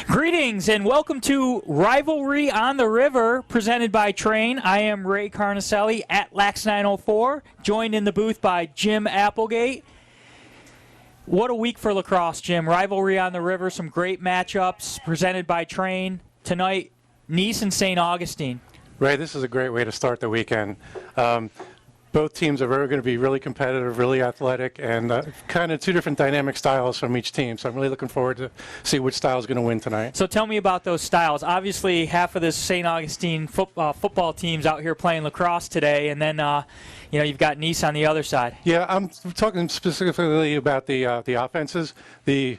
Greetings and welcome to Rivalry on the River, presented by Train. I am Ray Carnicelli at Lax904, joined in the booth by Jim Applegate. What a week for lacrosse, Jim. Rivalry on the River, some great matchups presented by Train. Tonight, Nease and St. Augustine. Ray, this is a great way to start the weekend. Both teams are going to be really competitive, really athletic, and kind of two different dynamic styles from each team. So I'm really looking forward to see which style is going to win tonight. So tell me about those styles. Obviously, half of this St. Augustine football team's out here playing lacrosse today, and then you've got Nease on the other side. Yeah, I'm talking specifically about the offenses. The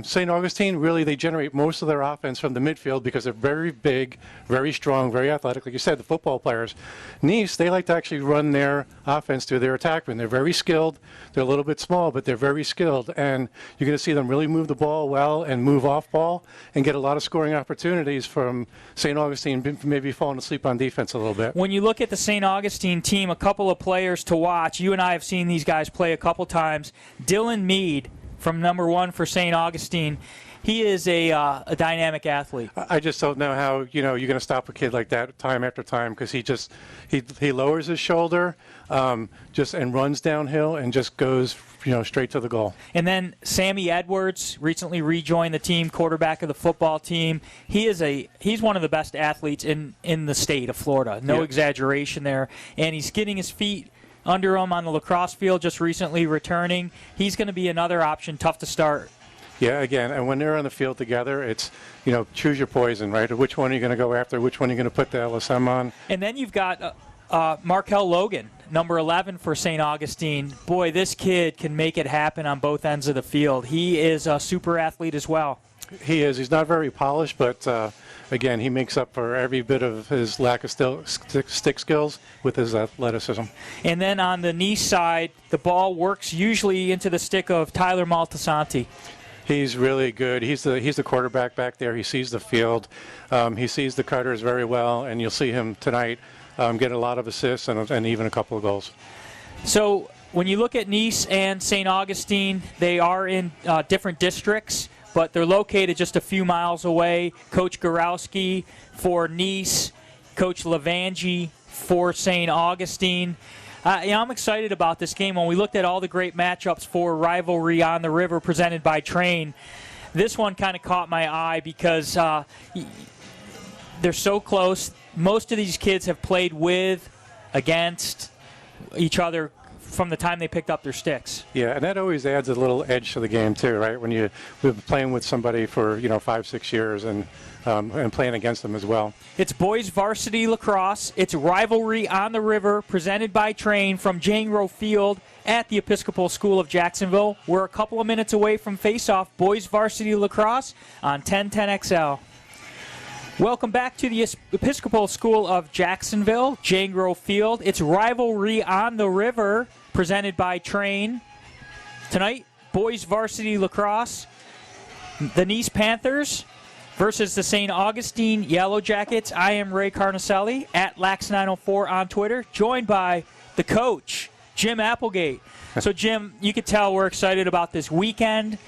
St. Augustine, really, they generate most of their offense from the midfield because they're very big, very strong, very athletic. Like you said, the football players. Nease, they like to actually run their offense through their attackmen. They're very skilled. They're a little bit small, but they're very skilled. And you're going to see them really move the ball well and move off ball and get a lot of scoring opportunities from St. Augustine, maybe falling asleep on defense a little bit. When you look at the St. Augustine team, a couple of players to watch. You and I have seen these guys play a couple times. Dylan Meade, from number 1 for St. Augustine. He is a dynamic athlete. I just don't know how you're going to stop a kid like that time after time, because he lowers his shoulder and runs downhill and just goes straight to the goal. And then Sammy Edwards recently rejoined the team, quarterback of the football team. He's one of the best athletes in the state of Florida. No exaggeration there. And he's getting his feet under him on the lacrosse field, just recently returning. He's going to be another option, tough to start. Yeah, again, and when they're on the field together, it's, choose your poison, right? Which one are you going to go after? Which one are you going to put the LSM on? And then you've got Markel Logan, number 11 for St. Augustine. Boy, this kid can make it happen on both ends of the field. He is a super athlete as well. He is. He's not very polished, but again, he makes up for every bit of his lack of stick skills with his athleticism. And then on the Nease side, the ball works usually into the stick of Tyler Maltasanti. He's really good. He's the quarterback back there. He sees the field. He sees the cutters very well, and you'll see him tonight get a lot of assists and even a couple of goals. So when you look at Nease and St. Augustine, they are in different districts, but they're located just a few miles away. Coach Gorowski for Nease, Coach Levangie for St. Augustine. I'm excited about this game. When we looked at all the great matchups for Rivalry on the River presented by Train, this one kind of caught my eye because they're so close. Most of these kids have played against each other from the time they picked up their sticks. Yeah, and that always adds a little edge to the game too, right? When you've been playing with somebody for 5-6 years and playing against them as well. It's boys varsity lacrosse. It's Rivalry on the River, presented by Train from Jangro Field at the Episcopal School of Jacksonville. We're a couple of minutes away from face-off boys varsity lacrosse on 1010XL. Welcome back to the Episcopal School of Jacksonville, Jangro Field. It's Rivalry on the River, presented by Train. Tonight, boys varsity lacrosse. The Nease Panthers versus the St. Augustine Yellow Jackets. I am Ray Carnicelli at Lax904 on Twitter, joined by the coach, Jim Applegate. So, Jim, you could tell we're excited about this weekend,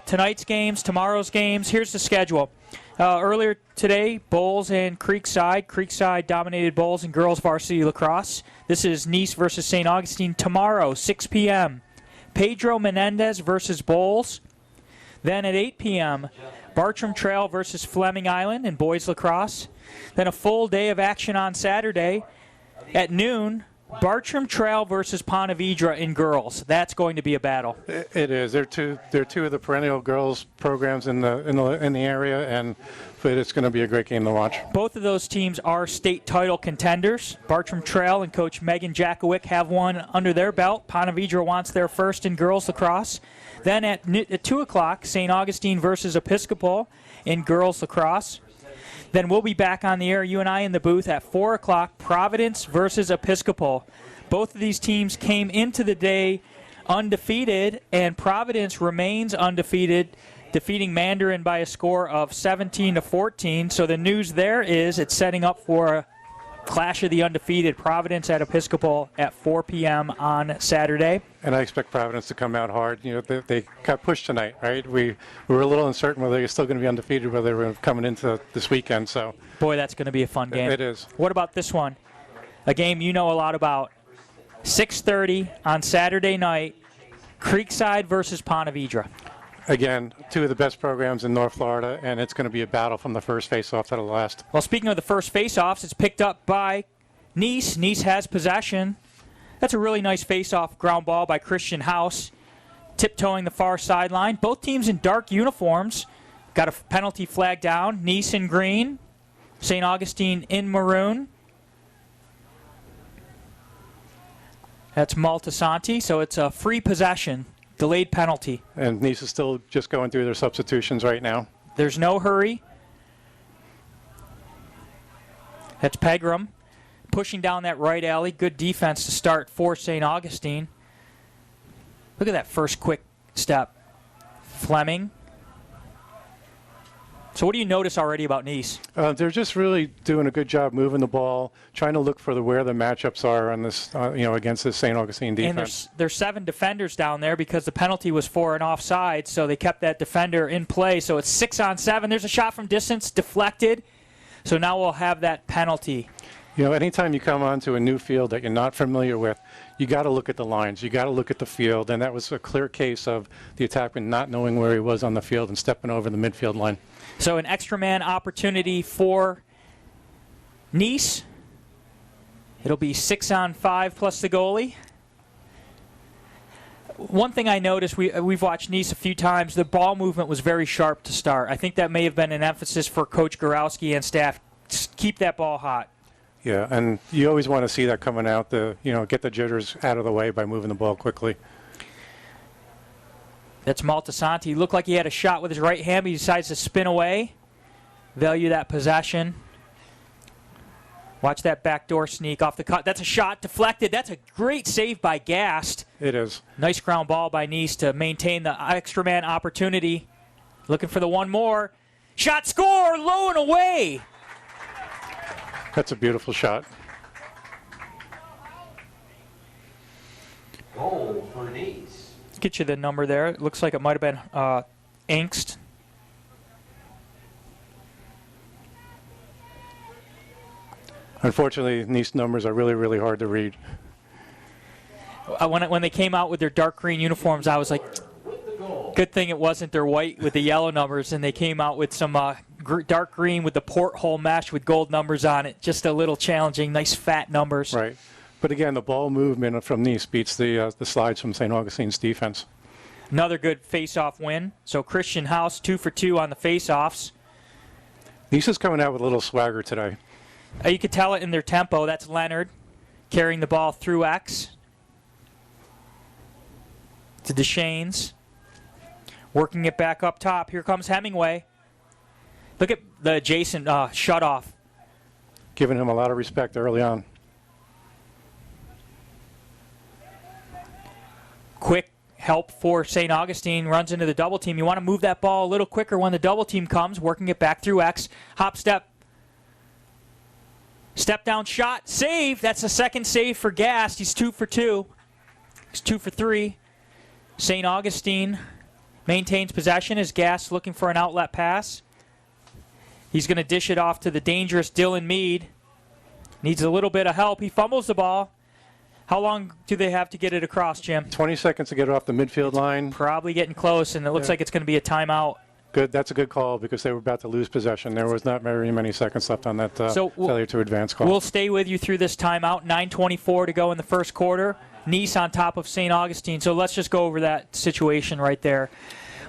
tonight's games, tomorrow's games. Here's the schedule. Earlier today, Bowles and Creekside. Creekside dominated Bowles in girls varsity lacrosse. This is Nease versus St. Augustine tomorrow, 6 p.m. Pedro Menendez versus Bowles. Then at 8 p.m., Bartram Trail versus Fleming Island in boys lacrosse. Then a full day of action on Saturday. At noon, Bartram Trail versus Ponte Vedra in girls. That's going to be a battle. It is. They're two of the perennial girls programs in the area, but it's going to be a great game to watch. Both of those teams are state title contenders. Bartram Trail and Coach Megan Jakowick have one under their belt. Ponte Vedra wants their first in girls lacrosse. Then at 2 o'clock, St. Augustine versus Episcopal in girls lacrosse. Then we'll be back on the air, you and I in the booth, at 4 o'clock, Providence versus Episcopal. Both of these teams came into the day undefeated, and Providence remains undefeated, defeating Mandarin by a score of 17-14. So the news there is it's setting up for Clash of the undefeated, Providence at Episcopal at 4 p.m. on Saturday. And I expect Providence to come out hard. You know, they got pushed tonight, right? We were a little uncertain whether they were still going to be undefeated, whether they were coming into this weekend. So, boy, that's going to be a fun game. It is. What about this one? A game you know a lot about. 6:30 on Saturday night, Creekside versus Ponte Vedra. Again, two of the best programs in North Florida, and it's going to be a battle from the first face-off to the last. Well, speaking of the first face-offs, it's picked up by Nease. Nease has possession. That's a really nice face-off ground ball by Christian House, tiptoeing the far sideline. Both teams in dark uniforms. Got a penalty flag down. Nease in green, St. Augustine in maroon. That's Maltasanti, so it's a free possession. Delayed penalty. And Nease is still just going through their substitutions right now. There's no hurry. That's Pegram pushing down that right alley. Good defense to start for St. Augustine. Look at that first quick step. Fleming. So what do you notice already about Nease? They're just really doing a good job moving the ball, trying to look for where the matchups are on this, against this St. Augustine defense. And there's 7 defenders down there because the penalty was for an offside, so they kept that defender in play. So it's 6-on-7. There's a shot from distance, deflected. So now we'll have that penalty. You know, anytime you come onto a new field that you're not familiar with, you got to look at the lines. You got to look at the field, and that was a clear case of the attackman not knowing where he was on the field and stepping over the midfield line. So an extra man opportunity for Nease. It'll be 6-on-5 plus the goalie. One thing I noticed, we've watched Nease a few times, the ball movement was very sharp to start. I think that may have been an emphasis for Coach Gorowski and staff. Just keep that ball hot. Yeah, and you always want to see that coming out, get the jitters out of the way by moving the ball quickly. That's Maltasanti. He looked like he had a shot with his right hand, but he decides to spin away. Value that possession. Watch that backdoor sneak off the cut. That's a shot deflected. That's a great save by Gast. It is. Nice ground ball by Nease to maintain the extra man opportunity. Looking for the one more. Shot, score, low and away. That's a beautiful shot. Goal for Nease. Get you the number there. It looks like it might have been Angst. Unfortunately, Nease numbers are really, really hard to read. When they came out with their dark green uniforms, I was like, good thing it wasn't their white with the yellow numbers, and they came out with some dark green with the porthole mesh with gold numbers on it. Just a little challenging, nice fat numbers. Right. But again, the ball movement from Nease beats the slides from St. Augustine's defense. Another good face-off win. So Christian House 2 for 2 on the face-offs. Nease is coming out with a little swagger today. You could tell it in their tempo. That's Leonard carrying the ball through X to Deschaines. Working it back up top. Here comes Hemingway. Look at the adjacent shutoff. Giving him a lot of respect early on. Quick help for St. Augustine. Runs into the double team. You want to move that ball a little quicker when the double team comes. Working it back through X. Hop step. Step down shot. Save. That's the second save for Gast. He's 2 for 2. He's 2 for 3. St. Augustine maintains possession as Gast looking for an outlet pass. He's going to dish it off to the dangerous Dylan Mead. Needs a little bit of help. He fumbles the ball. How long do they have to get it across, Jim? 20 seconds to get it off the midfield line. Probably getting close, and it looks like it's going to be a timeout. Good. That's a good call because they were about to lose possession. There was not very many seconds left on that failure to advance call. We'll stay with you through this timeout. 9:24 to go in the first quarter. Nease on top of St. Augustine. So let's just go over that situation right there.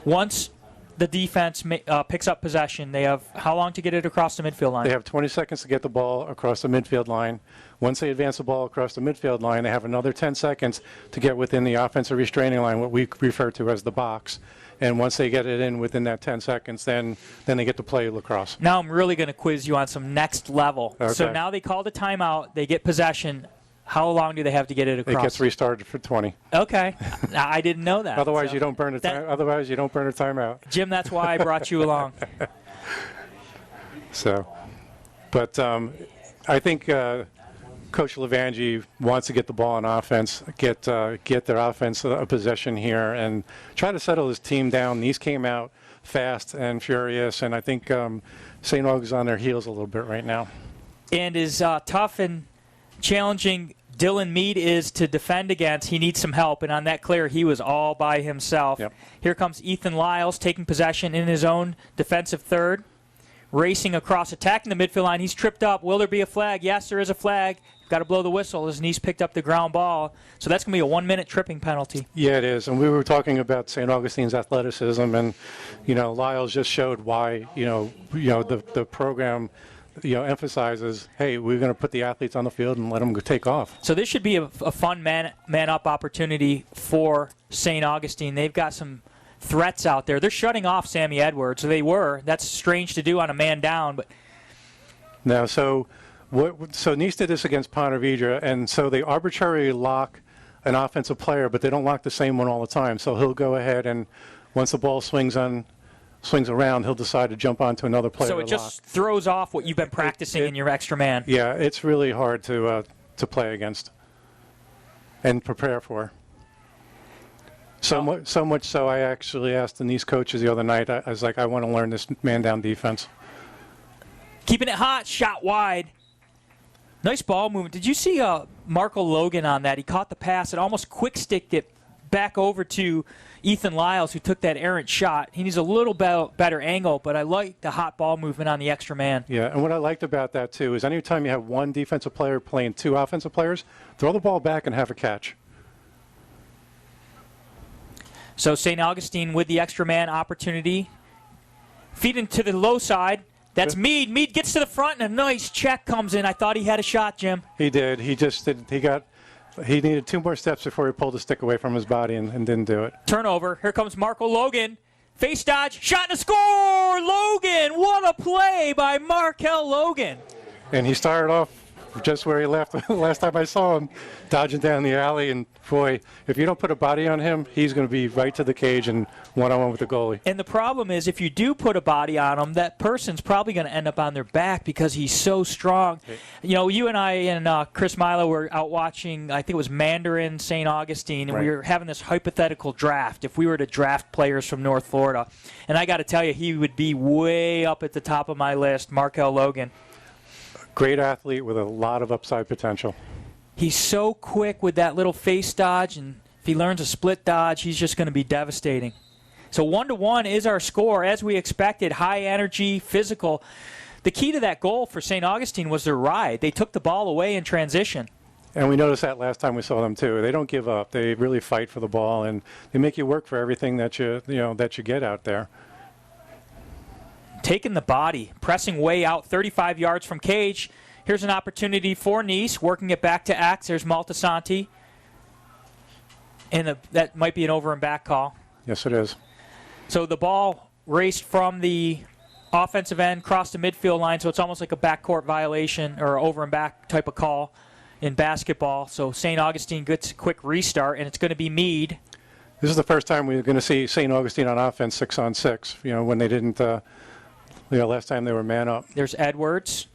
Once the defense picks up possession, they have how long to get it across the midfield line? They have 20 seconds to get the ball across the midfield line. Once they advance the ball across the midfield line, they have another 10 seconds to get within the offensive restraining line, what we refer to as the box. And once they get it in within that 10 seconds, then they get to play lacrosse. Now I'm really going to quiz you on some next level. Okay. So now they called a timeout. They get possession. How long do they have to get it across? It gets restarted for 20. Okay. I didn't know that. Otherwise, you don't burn a timeout. Jim, that's why I brought you along. So, but I think Coach Levangie wants to get the ball on offense, get their offense a possession here, and try to settle his team down. These came out fast and furious, and I think St. Aug is on their heels a little bit right now. And as tough and challenging Dylan Meade is to defend against, he needs some help. And on that clear, he was all by himself. Yep. Here comes Ethan Lyles taking possession in his own defensive third. Racing across, attacking the midfield line. He's tripped up. Will there be a flag? Yes, there is a flag. Got to blow the whistle as Nease picked up the ground ball. So that's going to be a 1-minute tripping penalty. Yeah, it is. And we were talking about St. Augustine's athleticism, and, Lyles just showed why, the program, emphasizes, hey, we're going to put the athletes on the field and let them go take off. So this should be a fun man-up opportunity for St. Augustine. They've got some threats out there. They're shutting off Sammy Edwards. They were. That's strange to do on a man down. But now, so Nease did this against Ponte Vedra, and so they arbitrarily lock an offensive player, but they don't lock the same one all the time. So he'll go ahead and once the ball swings around, he'll decide to jump onto another player. So it just throws off what you've been practicing in your extra man. Yeah, it's really hard to play against and prepare for. So much so, I actually asked the Nease coaches the other night. I was like, I want to learn this man-down defense. Keeping it hot, shot wide. Nice ball movement. Did you see Marco Logan on that? He caught the pass and almost quick-sticked it back over to Ethan Lyles, who took that errant shot. He needs a little better angle, but I like the hot ball movement on the extra man. Yeah, and what I liked about that, too, is anytime you have one defensive player playing two offensive players, throw the ball back and have a catch. So St. Augustine with the extra man opportunity. Feeding to the low side. That's Meade. Meade gets to the front, and a nice check comes in. I thought he had a shot, Jim. He did. He just did. He needed 2 more steps before he pulled the stick away from his body and didn't do it. Turnover. Here comes Marco Logan. Face dodge. Shot and a score! Logan! What a play by Markel Logan. And he started off just where he left last time I saw him, dodging down the alley. And, boy, if you don't put a body on him, he's going to be right to the cage and one-on-one with the goalie. And the problem is, if you do put a body on him, that person's probably going to end up on their back because he's so strong. You and I and Chris Milo were out watching, I think it was Mandarin St. Augustine, and right. We were having this hypothetical draft if we were to draft players from North Florida. And I got to tell you, he would be way up at the top of my list, Markel Logan. Great athlete with a lot of upside potential. He's so quick with that little face dodge, and if he learns a split dodge, he's just going to be devastating. So 1-1 is our score, as we expected. High energy, physical. The key to that goal for St. Augustine was their ride. They took the ball away in transition. And we noticed that last time we saw them too. They don't give up. They really fight for the ball, and they make you work for everything that you get out there. Taking the body, pressing way out 35 yards from cage. Here's an opportunity for Nease, working it back to Axe. There's Maltasanti. And that might be an over and back call. Yes, it is. So the ball raced from the offensive end, crossed the midfield line, so it's almost like a backcourt violation or over and back type of call in basketball. So St. Augustine gets a quick restart, and it's going to be Meade. This is the first time we're going to see St. Augustine on offense 6-on-6, when they didn't, last time they were man up. There's Edwards.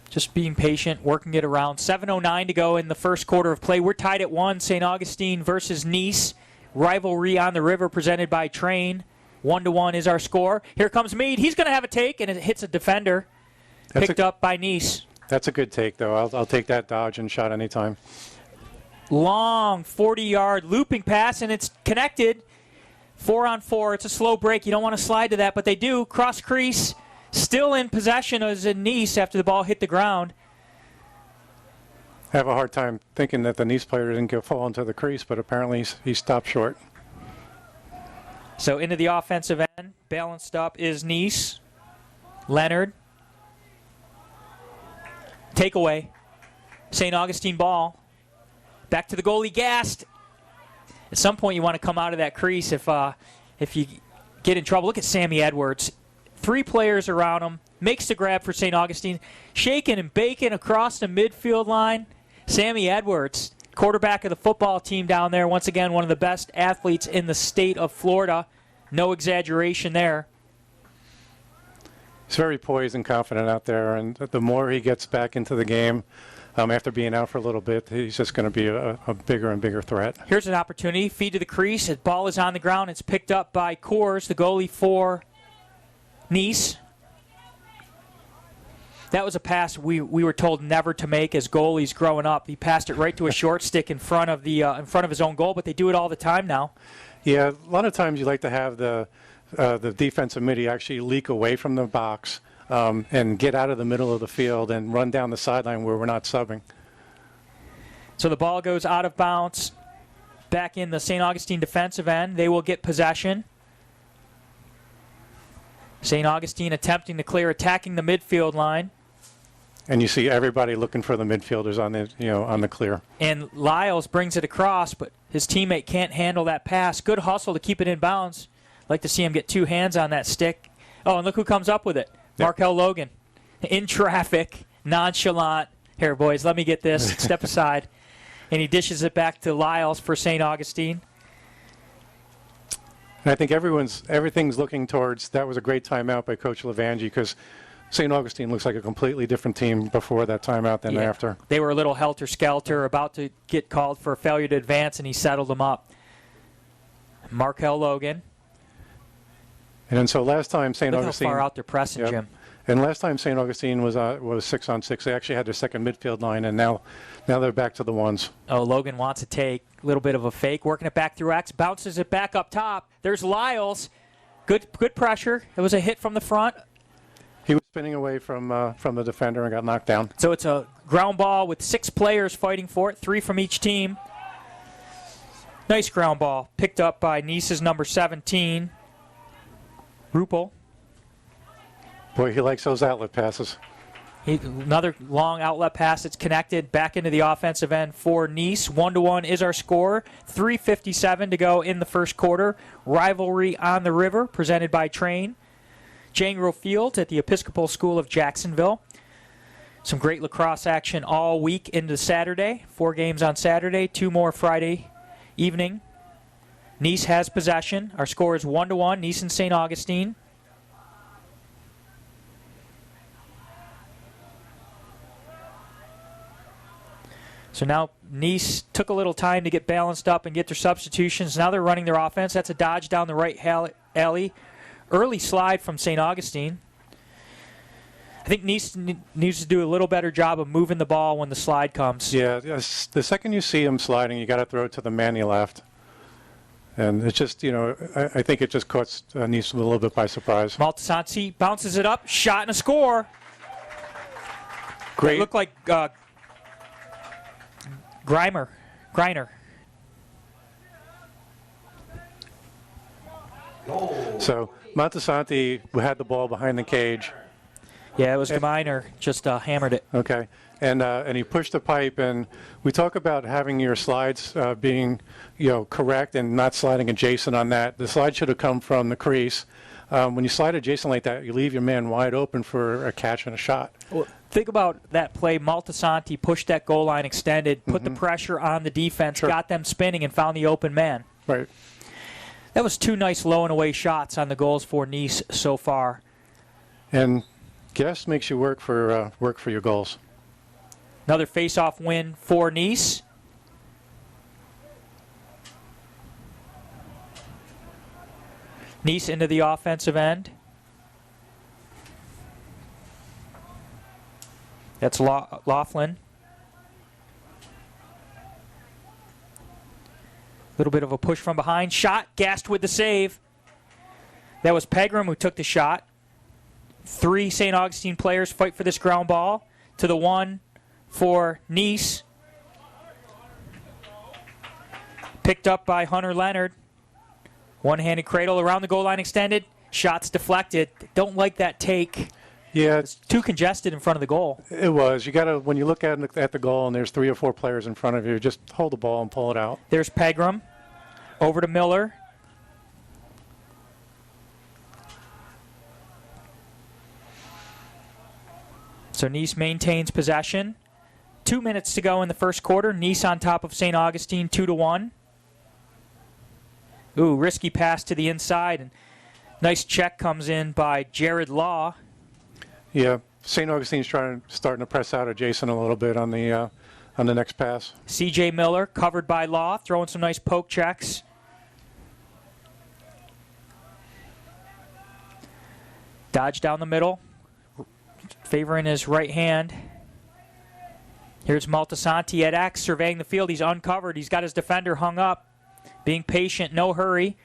Just being patient, working it around. 7:09 to go in the first quarter of play. We're tied at 1, St. Augustine versus Nease. Rivalry on the river presented by Train. 1-1 is our score. Here comes Meade. He's going to have a take, and it hits a defender. Picked up by Nease. That's a good take, though. I'll take that dodge and shot anytime. Long 40-yard looping pass, and it's connected. 4-on-4. It's a slow break. You don't want to slide to that, but they do. Cross crease. Still in possession as in Nease after the ball hit the ground. I have a hard time thinking that the Nease player didn't fall into the crease, but apparently he stopped short. So into the offensive end, balanced up is Nease. Leonard. Takeaway. St. Augustine ball. Back to the goalie, gassed. At some point you want to come out of that crease if you get in trouble. Look at Sammy Edwards. 3 players around him. Makes the grab for St. Augustine. Shaking and baking across the midfield line. Sammy Edwards, quarterback of the football team down there. Once again, one of the best athletes in the state of Florida. No exaggeration there. He's very poised and confident out there, and the more he gets back into the game, after being out for a little bit, he's just going to be a bigger and bigger threat. Here's an opportunity. Feed to the crease. His ball is on the ground. It's picked up by Coors, the goalie for Nease. That was a pass we were told never to make as goalies growing up. He passed it right to a short stick in front of his own goal, but they do it all the time now. Yeah, a lot of times you like to have the defensive midi actually leak away from the box and get out of the middle of the field and run down the sideline where we're not subbing. So the ball goes out of bounds back in the St. Augustine defensive end. They will get possession. St. Augustine attempting to clear, attacking the midfield line. And you see everybody looking for the midfielders on the clear. And Lyles brings it across, but his teammate can't handle that pass. Good hustle to keep it in bounds. Like to see him get two hands on that stick. Oh, and look who comes up with it. Markel Logan. In traffic, nonchalant. Here, boys, let me get this. Step aside. And he dishes it back to Lyles for St. Augustine. And I think everything's looking towards, that was a great timeout by Coach Levangie, because St. Augustine looks like a completely different team before that timeout than after. They were a little helter-skelter, about to get called for a failure to advance, and he settled them up. Markel Logan. And then so last time St. Augustine... Look how far out they're pressing, Jim. And last time St. Augustine was 6-on-6. They actually had their second midfield line, and now they're back to the ones. Oh, Logan wants to take a little bit of a fake, working it back through X, bounces it back up top. There's Lyles. Good pressure. It was a hit from the front. He was spinning away from the defender and got knocked down. So it's a ground ball with 6 players fighting for it, 3 from each team. Nice ground ball, picked up by Nease's number 17, Rupel. Boy, he likes those outlet passes. Another long outlet pass. It's connected back into the offensive end for Nease. 1-1 is our score. 3:57 to go in the first quarter. Rivalry on the River, presented by Train. Jangro Field at the Episcopal School of Jacksonville. Some great lacrosse action all week into Saturday. 4 games on Saturday, 2 more Friday evening. Nease has possession. Our score is 1-1. Nease and St. Augustine. So now Nease took a little time to get balanced up and get their substitutions. Now they're running their offense. That's a dodge down the right alley. Early slide from St. Augustine. I think Nease needs to do a little better job of moving the ball when the slide comes. Yeah, the second you see him sliding, you got to throw it to the man you left. And it's just, I think it just caught Nease a little bit by surprise. Maltasanti bounces it up, shot and a score. Great. It looked like Griner. So Montesanti had the ball behind the cage. Yeah, it was Griner, just hammered it. Okay, and he pushed the pipe, and we talk about having your slides being, correct and not sliding adjacent on that. The slide should have come from the crease. When you slide adjacent like that, you leave your man wide open for a catch and a shot. Well, think about that play. Maltasanti pushed that goal line extended, put the pressure on the defense, got them spinning, and found the open man. Right. That was 2 nice low and away shots on the goals for Nease so far. And guess makes you work for your goals. Another face-off win for Nease. Nease into the offensive end. That's Laughlin. Little bit of a push from behind. Shot, gassed with the save. That was Pegram who took the shot. 3 St. Augustine players fight for this ground ball. To the one for Nease. Picked up by Hunter Leonard. One-handed cradle around the goal line extended. Shots deflected. Don't like that take. Yeah, it's too congested in front of the goal. It was. You got to, when you look at the goal and there's 3 or 4 players in front of you, just hold the ball and pull it out. There's Pegram. Over to Miller. So Nease maintains possession. 2 minutes to go in the first quarter. Nease on top of St. Augustine, 2-1. Ooh, risky pass to the inside. And nice check comes in by Jared Law. Yeah, St. Augustine's starting to press out adjacent a little bit on the next pass. C.J. Miller, covered by Law, throwing some nice poke checks. Dodge down the middle, favoring his right hand. Here's Maltasanti at X, surveying the field. He's uncovered. He's got his defender hung up, being patient, no hurry.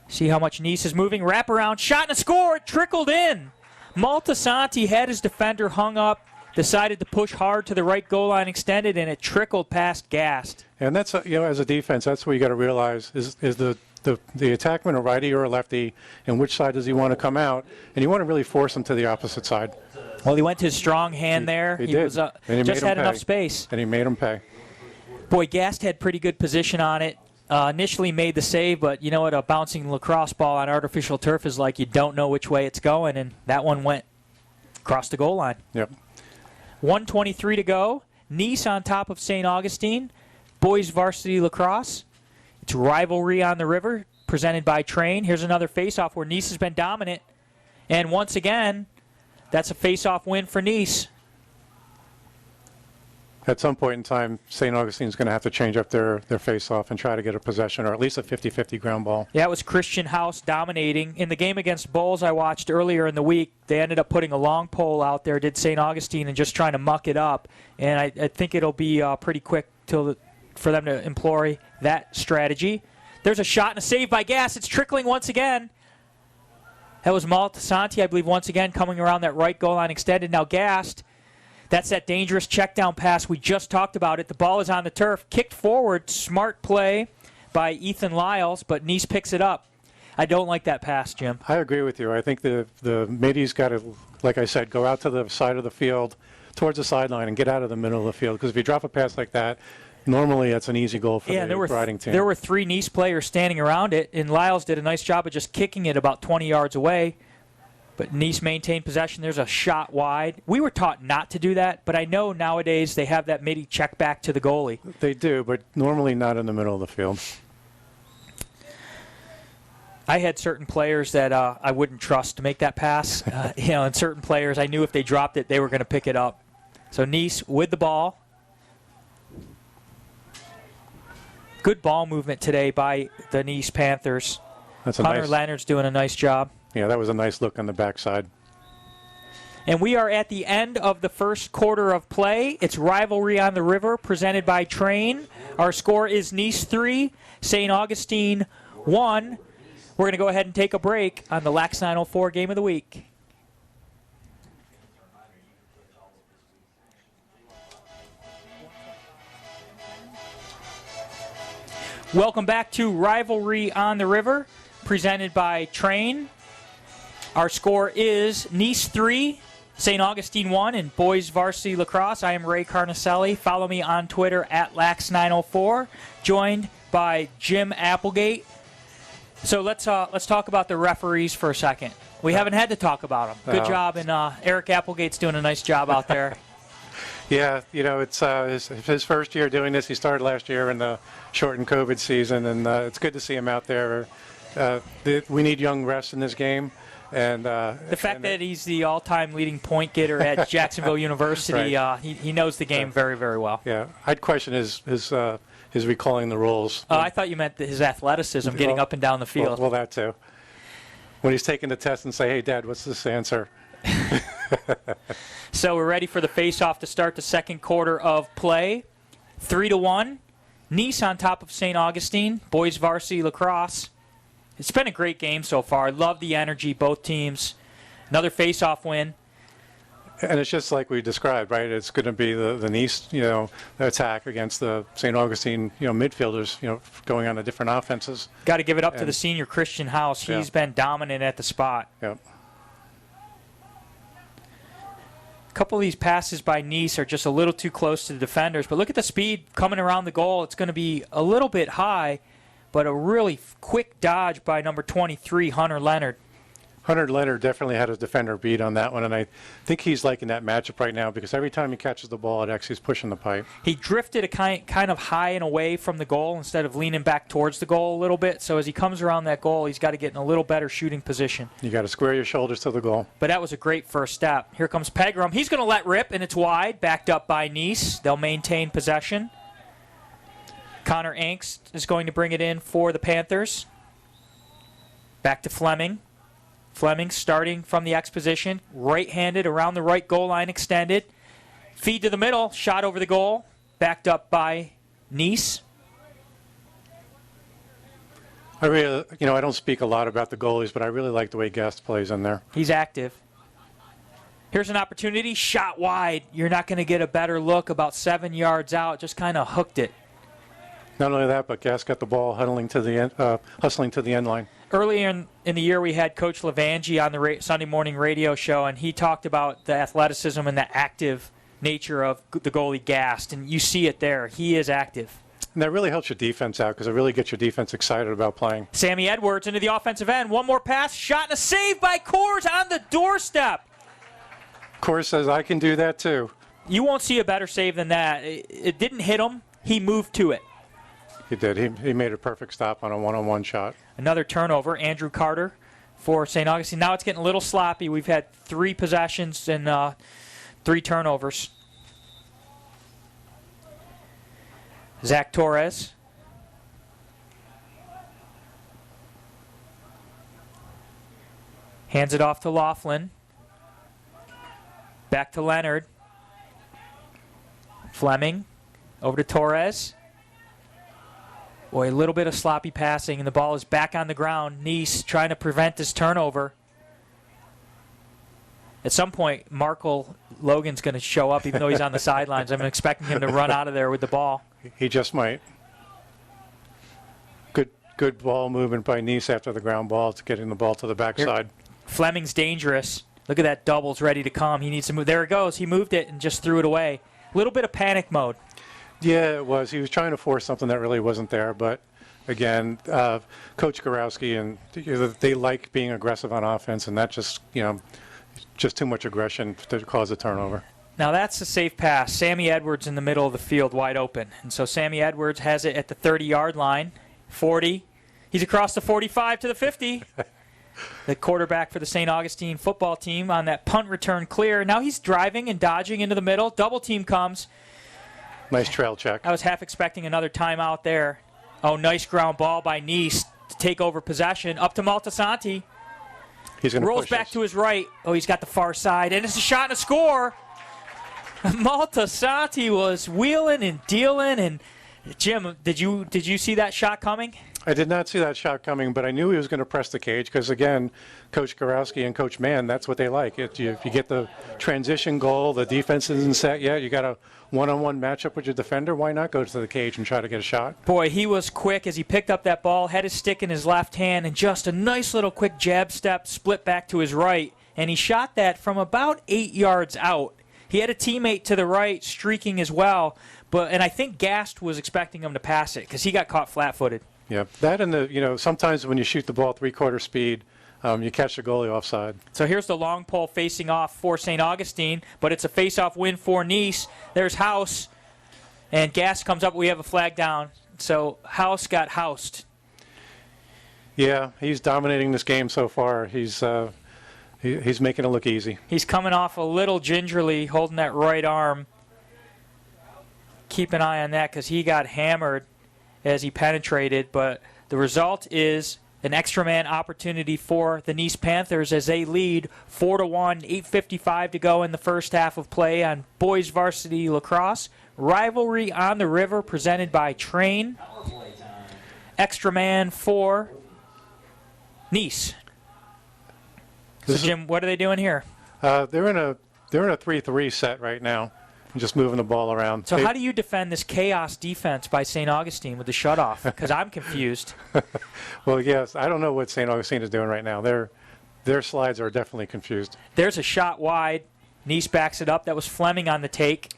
See how much Nease is moving. Wraparound shot and a score. It trickled in. Maltasanti had his defender hung up, decided to push hard to the right goal line extended, and it trickled past Gast. And that's, as a defense, that's what you got to realize is the attackman a righty or a lefty, and which side does he want to come out? And you want to really force him to the opposite side. Well, he went to his strong hand there. He did. Was, just had enough space. And he made him pay. Boy, Gast had pretty good position on it. Initially made the save, but you know what a bouncing lacrosse ball on artificial turf is like. You don't know which way it's going, and that one went across the goal line. Yep. 1:23 to go. Nease on top of St. Augustine. Boys varsity lacrosse. It's rivalry on the river, presented by Train. Here's another face-off where Nease has been dominant. And once again, that's a face-off win for Nease. At some point in time, St. Augustine's going to have to change up their face-off and try to get a possession or at least a 50-50 ground ball. Yeah, it was Christian House dominating. In the game against Bowles I watched earlier in the week, they ended up putting a long pole out there, did St. Augustine, and just trying to muck it up. And I think it'll be pretty quick for them to employ that strategy. There's a shot and a save by Gast. It's trickling once again. That was Maltasanti, I believe, once again coming around that right goal line extended. Now Gast, that's that dangerous check down pass. We just talked about it. The ball is on the turf. Kicked forward. Smart play by Ethan Lyles, but Nease picks it up. I don't like that pass, Jim. I agree with you. I think the middy's got to, like I said, go out to the side of the field, towards the sideline, and get out of the middle of the field. Because if you drop a pass like that, normally that's an easy goal for the riding team. There were 3 Nease players standing around it, and Lyles did a nice job of just kicking it about 20 yards away. But Nease maintained possession. There's a shot wide. We were taught not to do that, but I know nowadays they have that middy check back to the goalie. They do, but normally not in the middle of the field. I had certain players that I wouldn't trust to make that pass. And certain players, I knew if they dropped it, they were going to pick it up. So Nease with the ball. Good ball movement today by the Nease Panthers. Hunter Leonard's doing a nice job. Yeah, that was a nice look on the backside. And we are at the end of the first quarter of play. It's rivalry on the river, presented by Train. Our score is Nease 3, St. Augustine 1. We're going to go ahead and take a break on the LAX 904 Game of the Week. Welcome back to Rivalry on the River, presented by Train. Our score is Nease 3, St. Augustine 1 in boys varsity lacrosse. I am Ray Carnicelli. Follow me on Twitter at LAX904, joined by Jim Applegate. So let's talk about the referees for a second. We haven't had to talk about them. Good job, and Eric Applegate's doing a nice job out there. Yeah, it's his first year doing this. He started last year in the shortened COVID season, and it's good to see him out there. We need young refs in this game. And the fact that he's the all-time leading point getter at Jacksonville University, right. He knows the game very, very well. Yeah, I'd question his recalling the rules. I thought you meant his athleticism, getting up and down the field. Well, that too. When he's taking the test and say, "Hey, Dad, what's this answer?" So we're ready for the face-off to start the second quarter of play. 3-1. Nease on top of St. Augustine, boys varsity lacrosse. It's been a great game so far. I love the energy, both teams. Another face-off win. And it's just like we described, right? It's going to be the Nease, attack against the St. Augustine, midfielders, going on to different offenses. Got to give it up to the senior Christian House. He's been dominant at the spot. Yep. A couple of these passes by Nease are just a little too close to the defenders, but look at the speed coming around the goal. It's going to be a little bit high, but a really quick dodge by number 23, Hunter Leonard. Hunter Leonard definitely had his defender beat on that one, and I think he's liking that matchup right now because every time he catches the ball, it actually is pushing the pipe. He drifted a kind of high and away from the goal instead of leaning back towards the goal a little bit. So as he comes around that goal, he's got to get in a little better shooting position. You got to square your shoulders to the goal. But that was a great first step. Here comes Pegram. He's going to let rip, and it's wide, backed up by Nease. They'll maintain possession. Connor Angst is going to bring it in for the Panthers. Back to Fleming. Fleming starting from the X position, right-handed around the right goal line extended. Feed to the middle, shot over the goal, backed up by Nease. I really, I don't speak a lot about the goalies, but I really like the way Guest plays in there. He's active. Here's an opportunity, shot wide. You're not going to get a better look, about 7 yards out, just kind of hooked it. Not only that, but Guest got the ball hustling to the end line. Earlier in the year, we had Coach Levangie on the Sunday morning radio show, and he talked about the athleticism and the active nature of the goalie Gast, and you see it there. He is active. And that really helps your defense out because it really gets your defense excited about playing. Sammy Edwards into the offensive end. One more pass, shot, and a save by Coors on the doorstep. Coors says, I can do that too. You won't see a better save than that. It didn't hit him. He moved to it. He did. He made a perfect stop on a one-on-one shot. Another turnover, Andrew Carter for St. Augustine. Now it's getting a little sloppy. We've had 3 possessions and 3 turnovers. Zach Torres. Hands it off to Laughlin. Back to Leonard. Fleming over to Torres. Boy, a little bit of sloppy passing, and the ball is back on the ground. Nease trying to prevent this turnover. At some point, Logan's going to show up, even though he's on the sidelines. I'm expecting him to run out of there with the ball. He just might. Good ball movement by Nease after the ground ball to getting the ball to the backside. Fleming's dangerous. Look at that double's ready to come. He needs to move. There it goes. He moved it and just threw it away. A little bit of panic mode. Yeah, it was. He was trying to force something that really wasn't there. But, again, Coach Gorowski, and they like being aggressive on offense, and that just too much aggression to cause a turnover. Now that's a safe pass. Sammy Edwards in the middle of the field, wide open. And so Sammy Edwards has it at the 30-yard line, 40. He's across the 45 to the 50. The quarterback for the St. Augustine football team on that punt return clear. Now he's driving and dodging into the middle. Double team comes. Nice trail check. I was half expecting another timeout there. Oh, nice ground ball by Nease to take over possession. Up to Maltasanti. He's going to rolls back to his right. Oh, he's got the far side, and it's a shot and a score. Maltasanti was wheeling and dealing. And Jim, did you see that shot coming? I did not see that shot coming, but I knew he was going to press the cage because, again, Coach Gorowski and Coach Mann, that's what they like. If you get the transition goal, the defense isn't set yet, you got a one-on-one matchup with your defender, why not go to the cage and try to get a shot? Boy, he was quick as he picked up that ball, had his stick in his left hand, and just a nice little quick jab step, split back to his right, and he shot that from about 8 yards out. He had a teammate to the right streaking as well, and I think Gast was expecting him to pass it because he got caught flat-footed. Yeah, that and sometimes when you shoot the ball 3/4 speed, you catch the goalie offside. So here's the long pole facing off for St. Augustine, but it's a face-off win for Nease. There's House, and Gast comes up. We have a flag down. So House got housed. Yeah, he's dominating this game so far. He's making it look easy. He's coming off a little gingerly, holding that right arm. Keep an eye on that because he got hammered as he penetrated, but the result is an extra man opportunity for the Nease Panthers as they lead 4-1, 8:55 to go in the first half of play on boys varsity lacrosse. Rivalry on the River presented by Train. Extra man for Nease. So Jim, what are they doing here? They're in a 3-3 set right now. Just moving the ball around. So how do you defend this chaos defense by St. Augustine with the shutoff? Because I'm confused. Well, yes, I don't know what St. Augustine is doing right now. Their slides are definitely confused. There's a shot wide. Nease backs it up. That was Fleming on the take.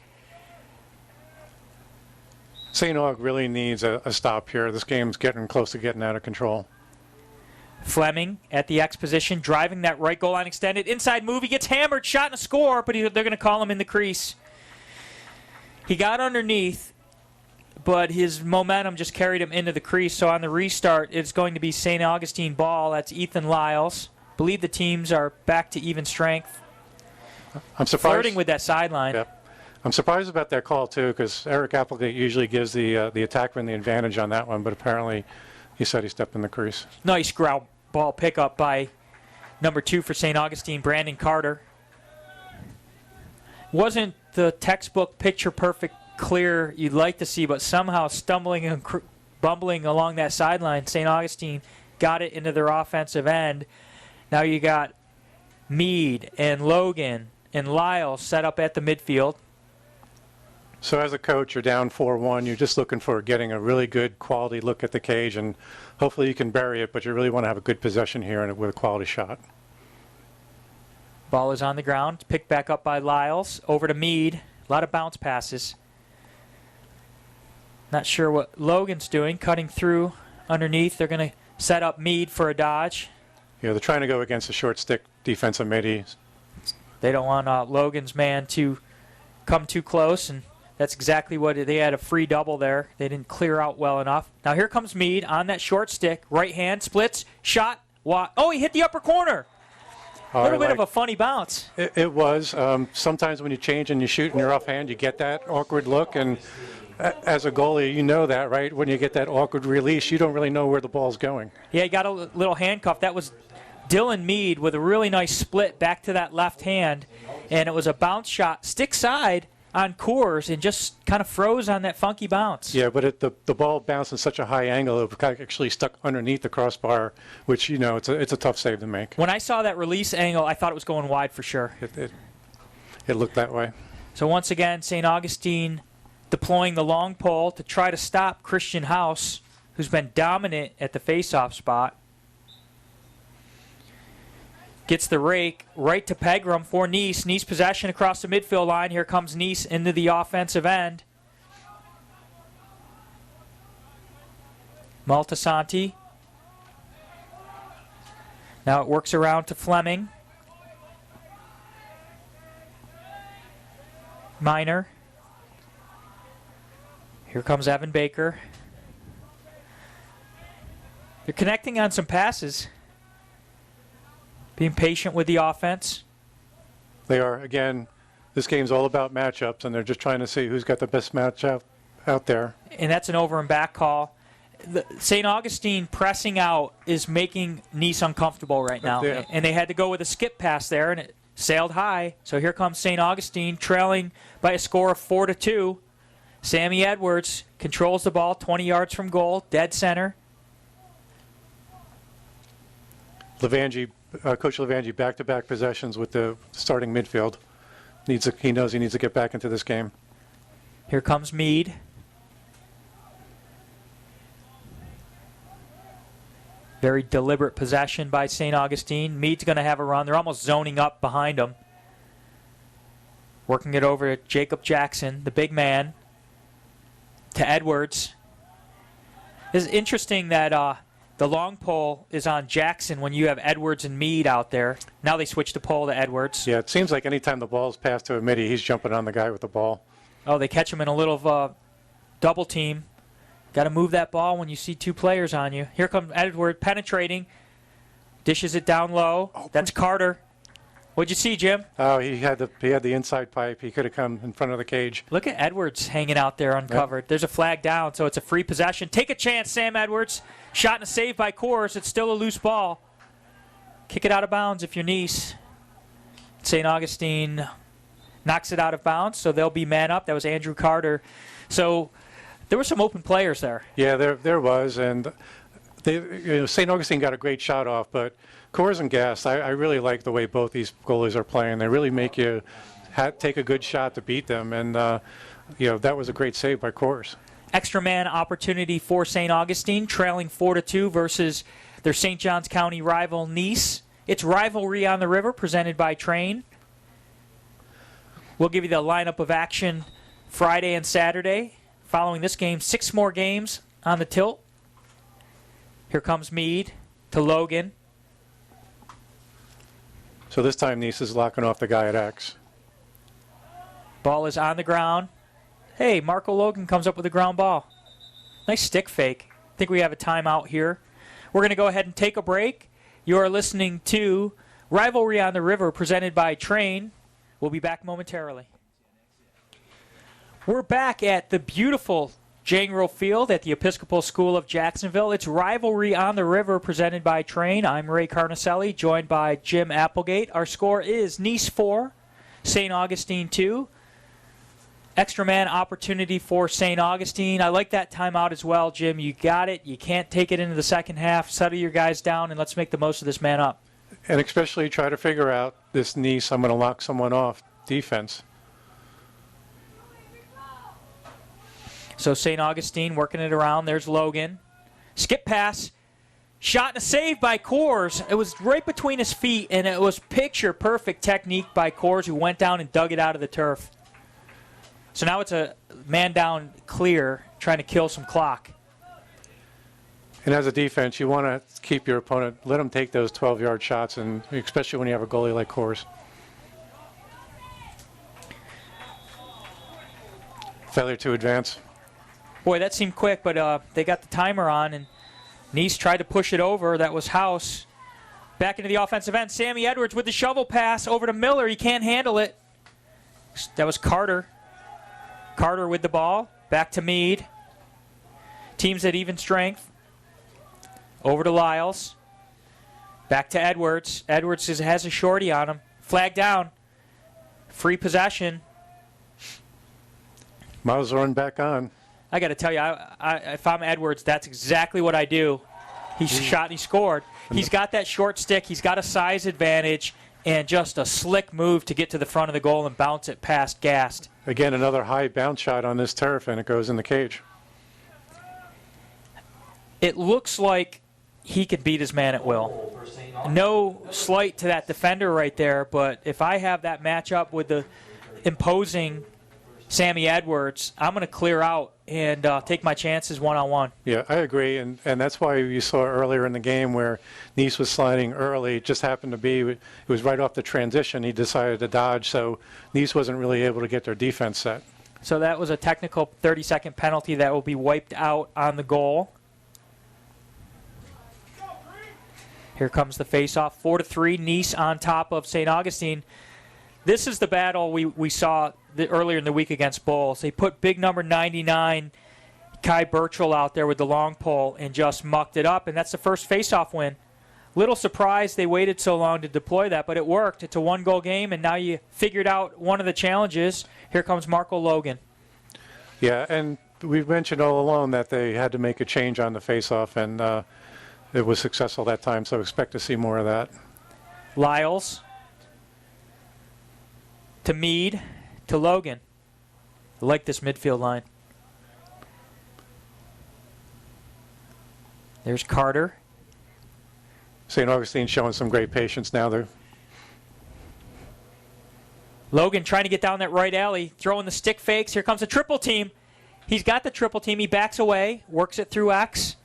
St. Aug really needs a stop here. This game's getting close to getting out of control. Fleming at the X position, driving that right goal line extended. Inside move, he gets hammered, shot and a score, but they're going to call him in the crease. He got underneath, but his momentum just carried him into the crease. So on the restart, it's going to be St. Augustine ball. That's Ethan Lyles. I believe the teams are back to even strength. I'm surprised. Flirting with that sideline. Yep. I'm surprised about that call, too, because Eric Applegate usually gives the attackman the advantage on that one, but apparently he said he stepped in the crease. Nice ground ball pickup by number 2 for St. Augustine, Brandon Carter. Wasn't the textbook picture-perfect clear you'd like to see, but somehow stumbling and bumbling along that sideline, St. Augustine got it into their offensive end. Now you got Meade and Logan and Lyle set up at the midfield. So as a coach, you're down 4-1. You're just looking for getting a really good quality look at the cage, and hopefully you can bury it, but you really want to have a good possession here and with a quality shot. Ball is on the ground, picked back up by Lyles, over to Meade. A lot of bounce passes. Not sure what Logan's doing, cutting through underneath. They're going to set up Meade for a dodge. Yeah, they're trying to go against the short stick defensive midi. They don't want Logan's man to come too close, and that's exactly what they had, a free double there. They didn't clear out well enough. Now here comes Meade on that short stick. Right hand, splits, shot. Oh, he hit the upper corner. A little bit of a funny bounce. It was. Sometimes when you change and you shoot in your offhand, you get that awkward look. And as a goalie, you know that, right? When you get that awkward release, you don't really know where the ball's going. Yeah, he got a little handcuff. That was Dylan Meade with a really nice split back to that left hand. And it was a bounce shot, stick side on Coors, and just kind of froze on that funky bounce. Yeah, but the ball bounced in such a high angle, it actually stuck underneath the crossbar, which, you know, it's a tough save to make. When I saw that release angle, I thought it was going wide for sure. It looked that way. So once again, St. Augustine deploying the long pole to try to stop Christian House, who's been dominant at the faceoff spot. Gets the rake right to Pegram for Nease. Nease possession across the midfield line. Here comes Nease into the offensive end. Maltasanti. Now it works around to Fleming. Minor. Here comes Evan Baker. They're connecting on some passes. Being patient with the offense. They are. Again, this game's all about matchups, and they're just trying to see who's got the best matchup out there. And that's an over and back call. St. Augustine pressing out is making Nease uncomfortable right now. Yeah. And they had to go with a skip pass there, and it sailed high. So here comes St. Augustine trailing by a score of 4-2. Sammy Edwards controls the ball 20 yards from goal, dead center. Coach Levangie, back-to-back possessions with the starting midfield. He knows he needs to get back into this game. Here comes Meade. Very deliberate possession by St. Augustine. Meade's going to have a run. They're almost zoning up behind him. Working it over to Jacob Jackson, the big man, to Edwards. It's interesting that the long pole is on Jackson when you have Edwards and Meade out there. Now they switch the pole to Edwards. Yeah, it seems like anytime the ball's passed to a midi, he's jumping on the guy with the ball. Oh, they catch him in a little double team. Got to move that ball when you see two players on you. Here comes Edwards penetrating. Dishes it down low. That's Carter. What'd you see, Jim? Oh, he had the inside pipe. He could have come in front of the cage. Look at Edwards hanging out there uncovered. Yep. There's a flag down, so it's a free possession. Take a chance, Sam Edwards. Shot and a save by Coors. It's still a loose ball. Kick it out of bounds if you're Nease. St. Augustine knocks it out of bounds, so they'll be man up. That was Andrew Carter. So there were some open players there. Yeah, there was, and St. Augustine got a great shot off, but Coors and Gas, I really like the way both these goalies are playing. They really make you take a good shot to beat them, and that was a great save by Coors. Extra man opportunity for St. Augustine, trailing 4-2 versus their St. Johns County rival Nease. It's Rivalry on the River, presented by Train. We'll give you the lineup of action Friday and Saturday. Following this game, 6 more games on the tilt. Here comes Meade to Logan. So this time Nease is locking off the guy at X. Ball is on the ground. Hey, Marco Logan comes up with a ground ball. Nice stick fake. I think we have a timeout here. We're going to go ahead and take a break. You are listening to Rivalry on the River presented by Train. We'll be back momentarily. We're back at the beautiful Jangro Field at the Episcopal School of Jacksonville. It's Rivalry on the River presented by Train. I'm Ray Carnicelli, joined by Jim Applegate. Our score is Nease 4, St. Augustine 2. Extra man opportunity for St. Augustine. I like that timeout as well, Jim. You got it. You can't take it into the second half. Settle your guys down, and let's make the most of this man up. And especially try to figure out this Nease, I'm going to lock someone off defense. So St. Augustine working it around. There's Logan. Skip pass. Shot and a save by Coors. It was right between his feet, and it was picture-perfect technique by Coors, who went down and dug it out of the turf. So now it's a man down clear, trying to kill some clock. And as a defense, you want to keep your opponent, let them take those 12-yard shots, and especially when you have a goalie like Coors. Failure to advance. Boy, that seemed quick, but they got the timer on, and Nease tried to push it over. That was House. Back into the offensive end. Sammy Edwards with the shovel pass over to Miller. He can't handle it. That was Carter. Carter with the ball. Back to Meade. Teams at even strength. Over to Lyles. Back to Edwards. Edwards has a shorty on him. Flag down. Free possession. Miles run back on. I got to tell you, if I'm Edwards, that's exactly what I do. He shot and he scored. He's got that short stick. He's got a size advantage and just a slick move to get to the front of the goal and bounce it past Gast. Again, another high bounce shot on this turf, and it goes in the cage. It looks like he could beat his man at will. No slight to that defender right there, but if I have that matchup with the imposing Sammy Edwards, I'm going to clear out and take my chances one-on-one. Yeah, I agree, and that's why you saw earlier in the game where Nease was sliding early. It just happened to be, it was right off the transition. He decided to dodge, so Nease wasn't really able to get their defense set. So that was a technical 30-second penalty that will be wiped out on the goal. Here comes the face-off, 4-3, Nease on top of St. Augustine. This is the battle we saw earlier in the week against Bulls. They put big number 99, Kai Burchell, out there with the long pole and just mucked it up, and that's the first face-off win. Little surprised they waited so long to deploy that, but it worked. It's a one-goal game, and now you figured out one of the challenges. Here comes Marco Logan. Yeah, and we've mentioned all along that they had to make a change on the face-off, and it was successful that time, so expect to see more of that. Lyles to Meade to Logan. I like this midfield line. There's Carter. St. Augustine showing some great patience now. They're Logan trying to get down that right alley, throwing the stick fakes. Here comes a triple team. He's got the triple team. He backs away, works it through X.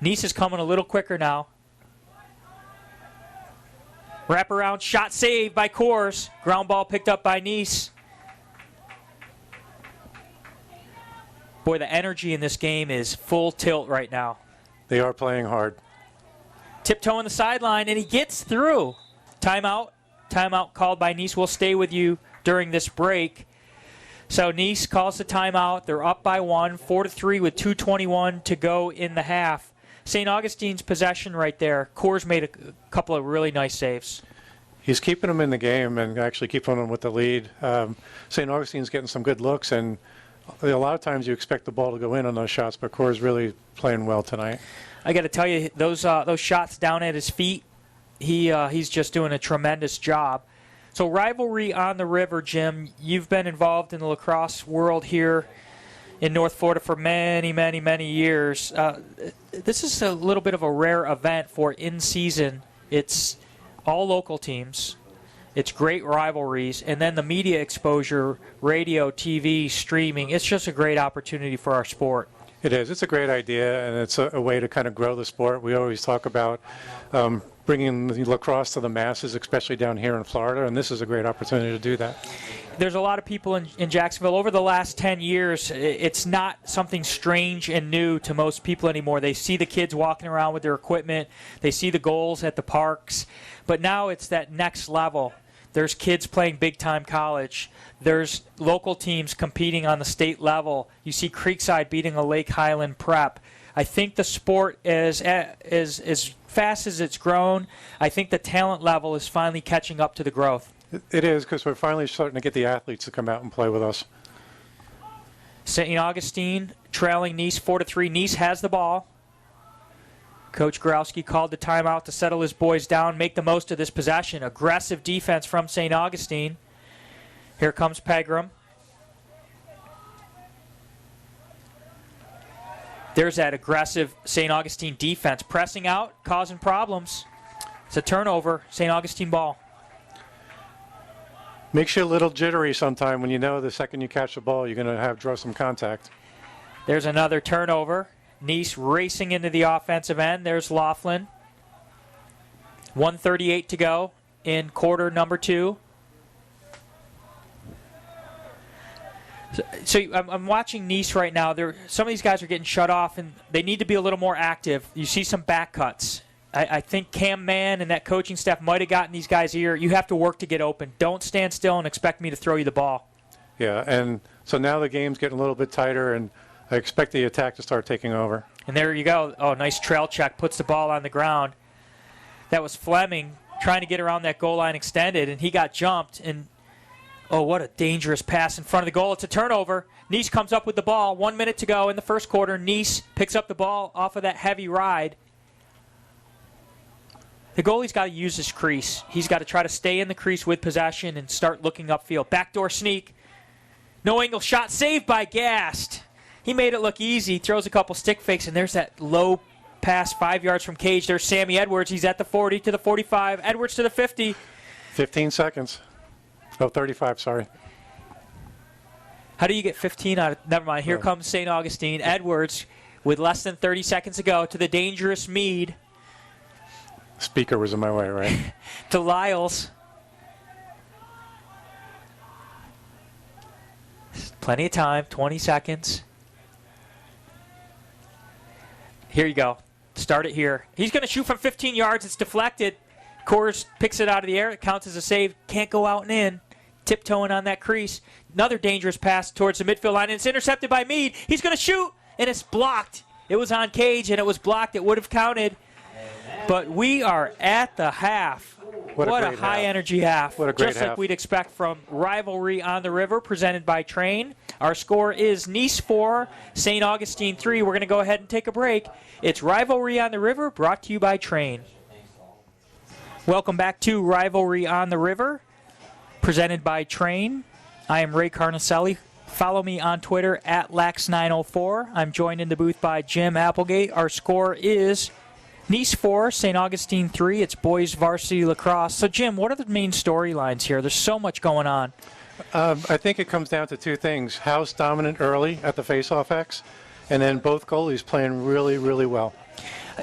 Nease is coming a little quicker now. Wraparound shot saved by Coors. Ground ball picked up by Nease. Boy, the energy in this game is full tilt right now. They are playing hard. Tiptoeing the sideline, and he gets through. Timeout. Timeout called by Nease. We'll stay with you during this break. So Nease calls the timeout. They're up by 1, 4-3 with 2:21 to go in the half. St. Augustine's possession right there. Coors made a couple of really nice saves. He's keeping them in the game and actually keeping them with the lead. St. Augustine's getting some good looks, and a lot of times you expect the ball to go in on those shots, but Coors really playing well tonight. I got to tell you, those shots down at his feet, he's just doing a tremendous job. So Rivalry on the River, Jim, you've been involved in the lacrosse world here in North Florida for many, many, many years. This is a little bit of a rare event for in-season. It's all local teams. It's great rivalries. And then the media exposure, radio, TV, streaming. It's just a great opportunity for our sport. It is. It's a great idea, and it's a way to kind of grow the sport. We always talk about bringing the lacrosse to the masses, especially down here in Florida, and this is a great opportunity to do that. There's a lot of people in Jacksonville. Over the last 10 years, it's not something strange and new to most people anymore. They see the kids walking around with their equipment. They see the goals at the parks. But now it's that next level. There's kids playing big-time college. There's local teams competing on the state level. You see Creekside beating a Lake Highland prep. I think the sport is as fast as it's grown. I think the talent level is finally catching up to the growth. It is, because we're finally starting to get the athletes to come out and play with us. St. Augustine trailing Nease 4-3. Nease has the ball. Coach Gorowski called the timeout to settle his boys down, make the most of this possession. Aggressive defense from St. Augustine. Here comes Pegram. There's that aggressive St. Augustine defense. Pressing out, causing problems. It's a turnover, St. Augustine ball. Makes you a little jittery sometime when you know the second you catch the ball, you're going to draw some contact. There's another turnover. Nease racing into the offensive end. There's Laughlin. 1:38 to go in quarter number 2. So I'm watching Nease right now. Some of these guys are getting shut off, and they need to be a little more active. You see some back cuts. I think Cam Mann and that coaching staff might have gotten these guys here. You have to work to get open. Don't stand still and expect me to throw you the ball. Yeah, and so now the game's getting a little bit tighter, and I expect the attack to start taking over. And there you go. Oh, nice trail check. Puts the ball on the ground. That was Fleming trying to get around that goal line extended, and he got jumped. And, oh, what a dangerous pass in front of the goal. It's a turnover. Nease comes up with the ball. 1 minute to go in the first quarter. Nease picks up the ball off of that heavy ride. The goalie's got to use his crease. He's got to try to stay in the crease with possession and start looking upfield. Backdoor sneak. No angle shot. Saved by Gast. He made it look easy. Throws a couple stick fakes, and there's that low pass 5 yards from cage. There's Sammy Edwards. He's at the 40 to the 45. Edwards to the 50. 15 seconds. Oh, 35, sorry. How do you get 15 out of... Never mind. Here comes St. Augustine. Edwards with less than 30 seconds to go to the dangerous Meade. Speaker was in my way, right? To Lyles. Plenty of time, 20 seconds. Here you go. Start it here. He's going to shoot from 15 yards. It's deflected. Coors picks it out of the air. It counts as a save. Can't go out and in. Tiptoeing on that crease. Another dangerous pass towards the midfield line. And it's intercepted by Meade. He's going to shoot, and it's blocked. It was on cage, and it was blocked. It would have counted. But we are at the half. What a high-energy half. What a great Just half. like we'd expect from Rivalry on the River, presented by Train. Our score is Nease 4, St. Augustine 3. We're going to go ahead and take a break. It's Rivalry on the River, brought to you by Train. Welcome back to Rivalry on the River, presented by Train. I am Ray Carnicelli. Follow me on Twitter at Lax904. I'm joined in the booth by Jim Applegate. Our score is Nease 4, St. Augustine 3. It's boys varsity lacrosse. So, Jim, what are the main storylines here? There's so much going on. I think it comes down to two things. House dominant early at the face-off X, and then both goalies playing really, really well.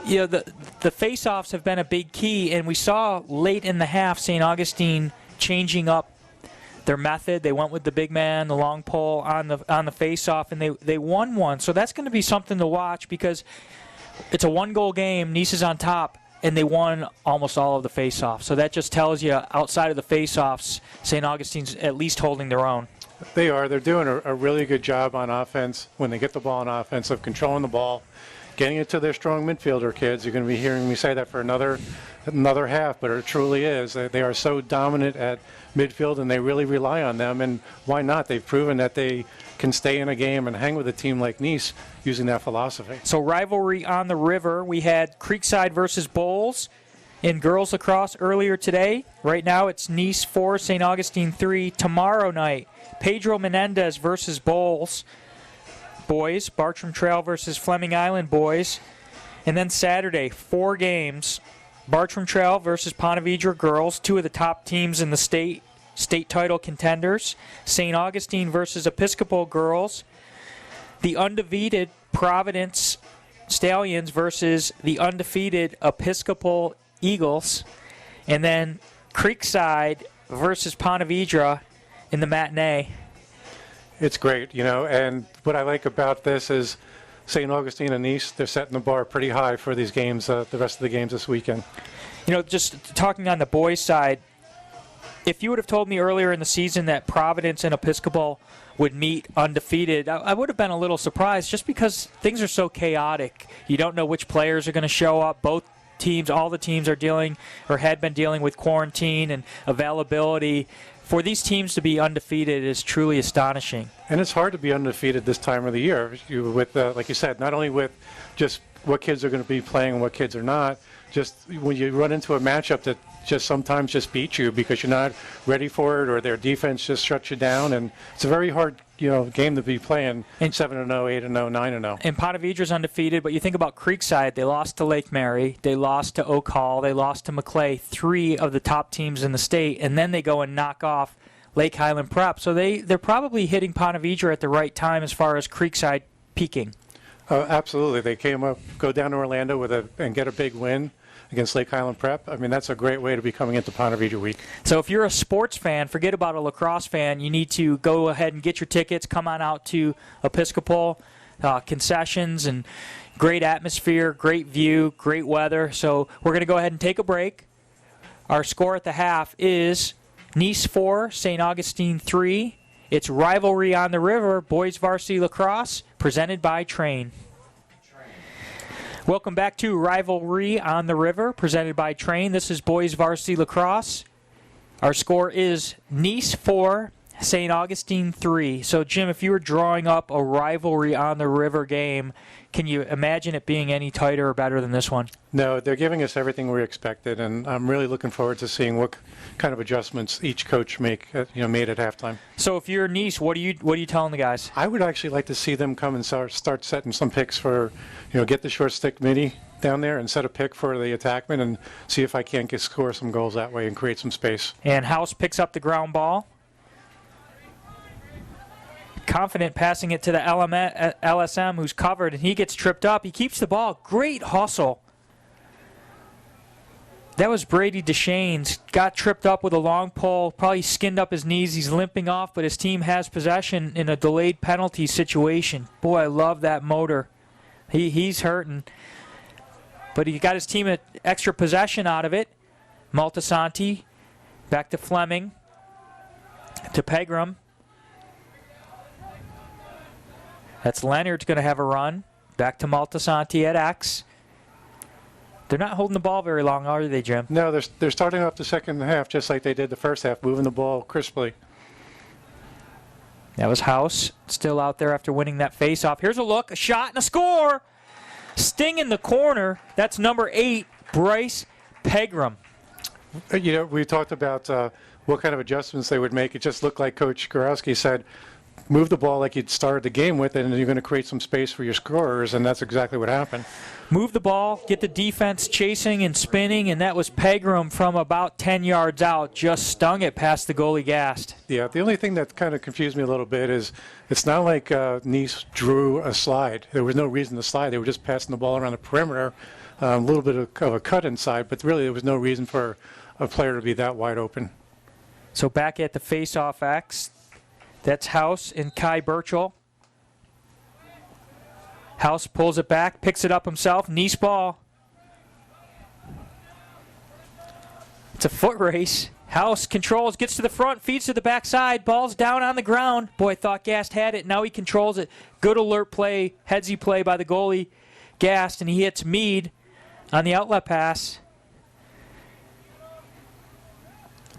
You know, the face-offs have been a big key, and we saw late in the half St. Augustine changing up their method. They went with the big man, the long pole on the face-off, and they won one. So that's going to be something to watch because it's a one-goal game. Nease is on top, and they won almost all of the face-offs. So that just tells you, outside of the face-offs, St. Augustine's at least holding their own. They are. They're doing a really good job on offense when they get the ball on offense of controlling the ball, getting it to their strong midfielder kids. You're going to be hearing me say that for another half, but it truly is. They are so dominant at midfield, and they really rely on them. And why not? They've proven that they can stay in a game and hang with a team like Nease using that philosophy. So Rivalry on the River. We had Creekside versus Bowles in girls lacrosse earlier today. Right now it's Nease 4, St. Augustine 3. Tomorrow night, Pedro Menendez versus Bowles boys. Bartram Trail versus Fleming Island boys. And then Saturday, 4 games. Bartram Trail versus Ponte Vedra girls, 2 of the top teams in the state title contenders. St. Augustine versus Episcopal girls. The undefeated Providence Stallions versus the undefeated Episcopal Eagles. And then Creekside versus Ponte Vedra in the matinee. It's great, and what I like about this is St. Augustine and Nease, they're setting the bar pretty high for these games, the rest of the games this weekend. Just talking on the boys' side, if you would have told me earlier in the season that Providence and Episcopal would meet undefeated, I would have been a little surprised just because things are so chaotic. You don't know which players are going to show up. Both teams, all the teams are dealing or had been dealing with quarantine and availability. For these teams to be undefeated is truly astonishing. And it's hard to be undefeated this time of the year, with like you said, not only with just what kids are going to be playing and what kids are not, just when you run into a matchup that just sometimes just beats you because you're not ready for it or their defense just shuts you down, and it's a very hard game to be playing. 7-0, 8-0, 9-0. And Ponte Vedra's undefeated, but you think about Creekside, they lost to Lake Mary, they lost to Oak Hall, they lost to Maclay, 3 of the top teams in the state, and then they go and knock off Lake Highland Prep. So they're probably hitting Ponte Vedra at the right time as far as Creekside peaking. Absolutely. They came up, go down to Orlando and get a big win against Lake Highland Prep. I mean, that's a great way to be coming into Ponte Vedra week. So if you're a sports fan, forget about a lacrosse fan. You need to go ahead and get your tickets. Come on out to Episcopal. Concessions and great atmosphere, great view, great weather. So we're going to go ahead and take a break. Our score at the half is Nease 4, St. Augustine 3. It's Rivalry on the River, boys varsity lacrosse, presented by Train. Welcome back to Rivalry on the River, presented by Train. This is boys varsity lacrosse. Our score is Nease 4, St. Augustine 3. So, Jim, if you were drawing up a Rivalry on the River game, can you imagine it being any tighter or better than this one? No, they're giving us everything we expected, and I'm really looking forward to seeing what kind of adjustments each coach made at halftime. So, if you're Nease, what are you telling the guys? I would actually like to see them come and start setting some picks for, get the short stick midi down there and set a pick for the attackman and see if I can't score some goals that way and create some space. And House picks up the ground ball. Confident passing it to the LSM who's covered, and he gets tripped up. He keeps the ball. Great hustle. That was Brady Deschaines. Got tripped up with a long pole, probably skinned up his knees. He's limping off, but his team has possession in a delayed penalty situation. Boy, I love that motor. He's hurting. But he got his team an extra possession out of it. Maltasanti back to Fleming. To Pegram. That's Leonard's going to have a run. Back to Maltasanti at X. They're not holding the ball very long, are they, Jim? No, they're starting off the second half just like they did the first half, moving the ball crisply. That was House, still out there after winning that face-off. Here's a look, a shot and a score. Sting in the corner. That's number 8, Bryce Pegram. We talked about what kind of adjustments they would make. It just looked like Coach Gorowski said, move the ball like you'd started the game with it, and you're going to create some space for your scorers, and that's exactly what happened. Move the ball, get the defense chasing and spinning, and that was Pegram from about 10 yards out. Just stung it past the goalie Gast. Yeah, the only thing that kind of confused me a little bit is it's not like Nease drew a slide. There was no reason to slide. They were just passing the ball around the perimeter, a little bit of a cut inside, but really there was no reason for a player to be that wide open. So back at the face-off X, that's House and Kai Burchell. House pulls it back, picks it up himself. Nease ball. It's a foot race. House controls, gets to the front, feeds to the backside. Ball's down on the ground. Boy, I thought Gast had it. Now he controls it. Good alert play, headsy play by the goalie, Gast, and he hits Meade on the outlet pass.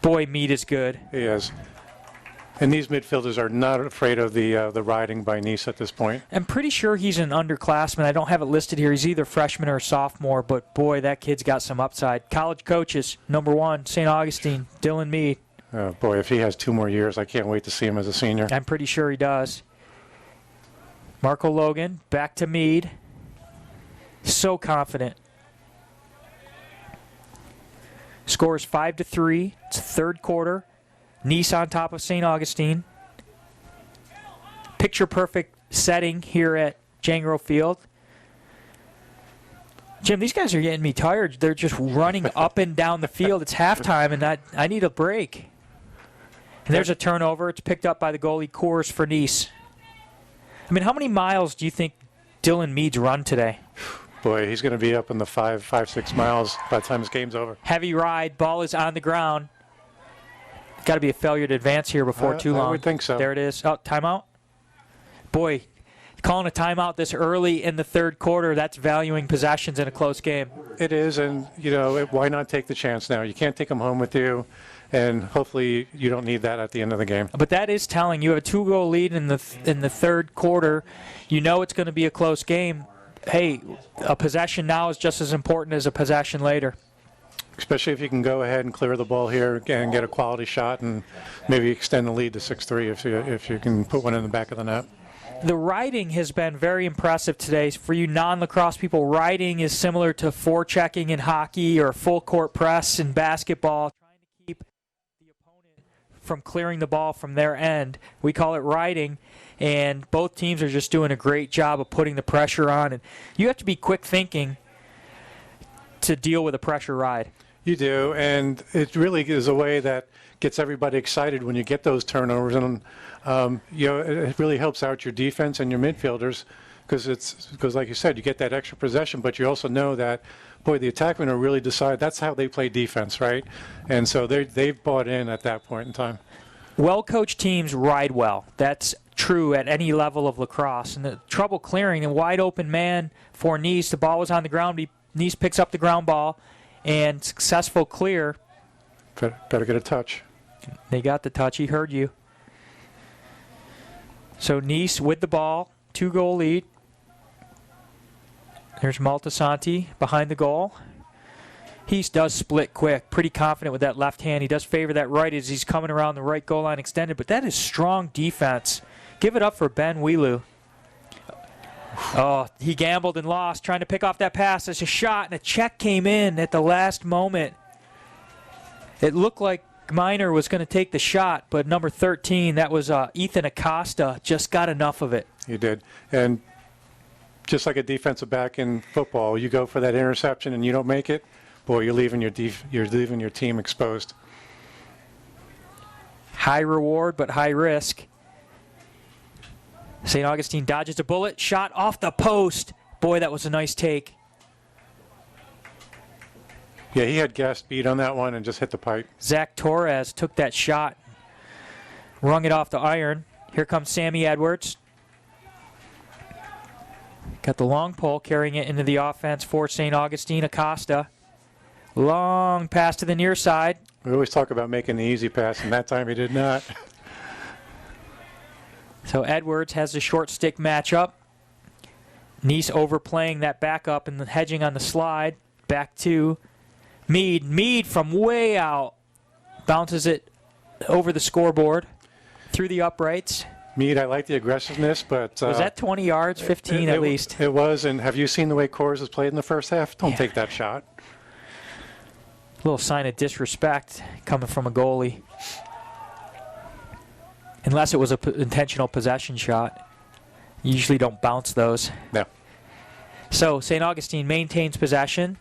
Boy, Meade is good. He is. And these midfielders are not afraid of the riding by Nease at this point. I'm pretty sure he's an underclassman. I don't have it listed here. He's either freshman or sophomore, but boy, that kid's got some upside. College coaches, number 1, St. Augustine, Dylan Meade. Oh, boy, if he has 2 more years, I can't wait to see him as a senior. I'm pretty sure he does. Marco Logan, back to Meade. So confident. Scores 5-3. It's third quarter. Nease on top of St. Augustine. Picture perfect setting here at Jangro Field. Jim, these guys are getting me tired. They're just running up and down the field. It's halftime, and I need a break. And there's a turnover. It's picked up by the goalie, Coors, for Nease. I mean, how many miles do you think Dylan Mead's run today? Boy, he's going to be up in the 6 miles by the time this game's over. Heavy ride. Ball is on the ground. Got to be a failure to advance here before too long. I would think so. There it is. Oh, timeout. Boy, calling a timeout this early in the third quarter, that's valuing possessions in a close game. It is, and, why not take the chance now? You can't take them home with you, and hopefully you don't need that at the end of the game. But that is telling. You have a 2-goal lead in the third quarter. You know it's going to be a close game. Hey, a possession now is just as important as a possession later. Especially if you can go ahead and clear the ball here and get a quality shot and maybe extend the lead to 6-3 if you can put one in the back of the net. The riding has been very impressive today. For you non-lacrosse people, riding is similar to forechecking in hockey or full court press in basketball, trying to keep the opponent from clearing the ball from their end. We call it riding, and both teams are just doing a great job of putting the pressure on. And you have to be quick thinking to deal with a pressure ride. You do, and it really is a way that gets everybody excited when you get those turnovers, and it really helps out your defense and your midfielders because, like you said, you get that extra possession, but you also know that, boy, the attackmen are really decided. That's how they play defense, right? And so they've bought in at that point in time. Well-coached teams ride well. That's true at any level of lacrosse. And the trouble clearing, a wide-open man for Nease. The ball was on the ground. Nease picks up the ground ball, and successful clear. Better get a touch. They got the touch. He heard you. So Nease with the ball, 2-goal lead. There's Maltasanti behind the goal. He does split quick, pretty confident with that left hand. He does favor that right as he's coming around the right goal line extended, but that is strong defense. Give it up for Ben Wheelu. Oh, he gambled and lost, trying to pick off that pass. There's a shot, and a check came in at the last moment. It looked like Miner was going to take the shot, but number 13, that was Ethan Acosta, just got enough of it. He did. And just like a defensive back in football, you go for that interception and you don't make it, boy, you're leaving your team exposed. High reward, but high risk. St. Augustine dodges a bullet, shot off the post. Boy, that was a nice take. Yeah, he had gas speed on that one and just hit the pipe. Zach Torres took that shot, wrung it off the iron. Here comes Sammy Edwards. Got the long pole, carrying it into the offense for St. Augustine. Acosta. Long pass to the near side. We always talk about making the easy pass, and that time he did not. So Edwards has the short stick matchup. Nease overplaying that backup and the hedging on the slide. Back to Mead. Mead from way out. Bounces it over the scoreboard. Through the uprights. Mead, I like the aggressiveness, but... was that 20 yards? 15 at least. It was, and have you seen the way Coors has played in the first half? Don't take that shot. A little sign of disrespect coming from a goalie. Unless it was an intentional possession shot. You usually don't bounce those. No. So St. Augustine maintains possession.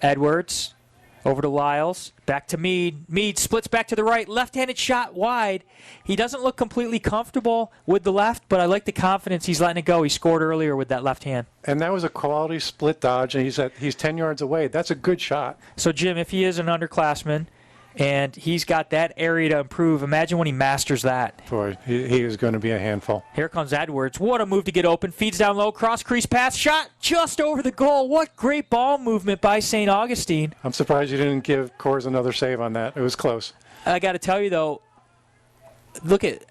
Edwards over to Lyles. Back to Mead. Mead splits back to the right. Left-handed shot wide. He doesn't look completely comfortable with the left, but I like the confidence he's letting it go. He scored earlier with that left hand. And that was a quality split dodge, and he's 10 yards away. That's a good shot. So, Jim, if he is an underclassman and he's got that area to improve, imagine when he masters that. Boy, he is going to be a handful. Here comes Edwards. What a move to get open. Feeds down low. Cross crease pass. Shot just over the goal. What great ball movement by St. Augustine. I'm surprised you didn't give Coors another save on that. It was close. I got to tell you, though, look at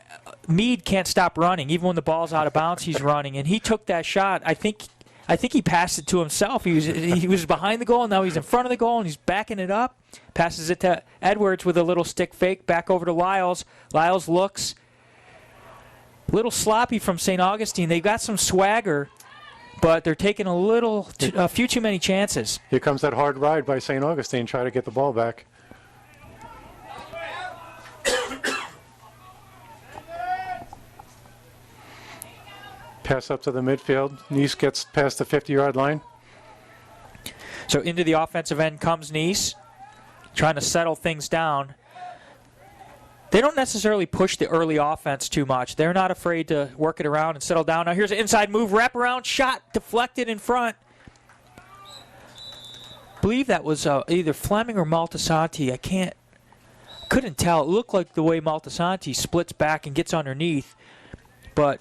Mead can't stop running. Even when the ball's out of bounds, he's running. And he took that shot. I think he passed it to himself. He was behind the goal, and now he's in front of the goal, and he's backing it up. Passes it to Edwards with a little stick fake. Back over to Lyles. Lyles looks a little sloppy from St. Augustine. They've got some swagger, but they're taking a few too many chances. Here comes that hard ride by St. Augustine, try to get the ball back. Pass up to the midfield. Nease gets past the 50-yard line. So into the offensive end comes Nease, trying to settle things down. They don't necessarily push the early offense too much. They're not afraid to work it around and settle down. Now here's an inside move, wraparound shot, deflected in front. I believe that was either Fleming or Maltasanti. Couldn't tell. It looked like the way Maltasanti splits back and gets underneath, but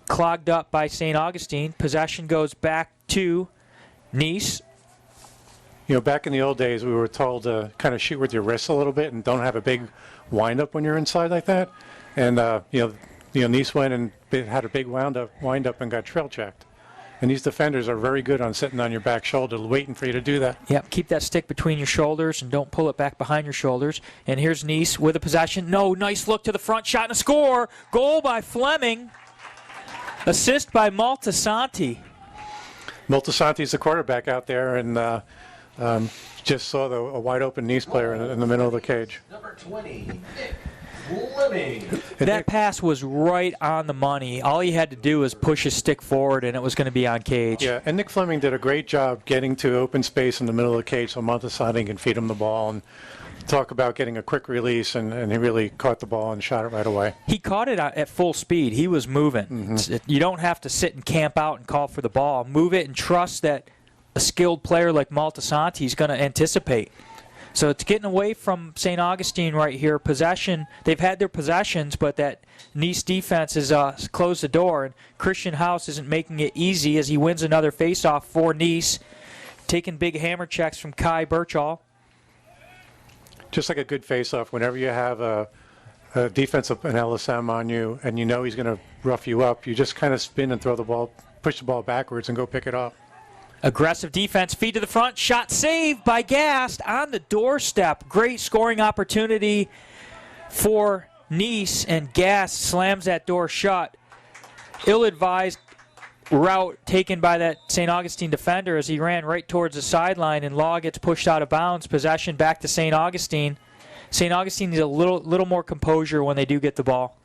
clogged up by St. Augustine. Possession goes back to Nease. You know, back in the old days, we were told to kind of shoot with your wrists a little bit and don't have a big wind-up when you're inside like that. And, Nease went and had a big wind-up and got trail checked. And these defenders are very good on sitting on your back shoulder, waiting for you to do that. Yep, keep that stick between your shoulders and don't pull it back behind your shoulders. And here's Nease with a possession. No, nice look to the front, shot and a score. Goal by Fleming. Assist by Maltasanti. Maltasanti's the quarterback out there, and just saw a wide-open Nease player in the middle of the cage. Number 20, Nick Fleming. That pass was right on the money. All he had to do was push his stick forward, and it was going to be on cage. Yeah, and Nick Fleming did a great job getting to open space in the middle of the cage so Maltasanti can feed him the ball. And talk about getting a quick release, and he really caught the ball and shot it right away. He caught it at full speed. He was moving. Mm-hmm. You don't have to sit and camp out and call for the ball. Move it and trust that a skilled player like Maltasanti is going to anticipate. So it's getting away from St. Augustine right here. Possession, they've had their possessions, but that Nease defense has closed the door, and Christian House isn't making it easy as he wins another faceoff for Nease, taking big hammer checks from Kai Birchall. Just like a good face-off, whenever you have a defensive an LSM on you and you know he's going to rough you up, you just kind of spin and throw the ball, push the ball backwards and go pick it up. Aggressive defense, feed to the front, shot saved by Gast on the doorstep. Great scoring opportunity for Nease, and Gast slams that door shut. Ill-advised route taken by that St. Augustine defender as he ran right towards the sideline, and Law gets pushed out of bounds. Possession back to St. Augustine. St. Augustine needs a little more composure when they do get the ball.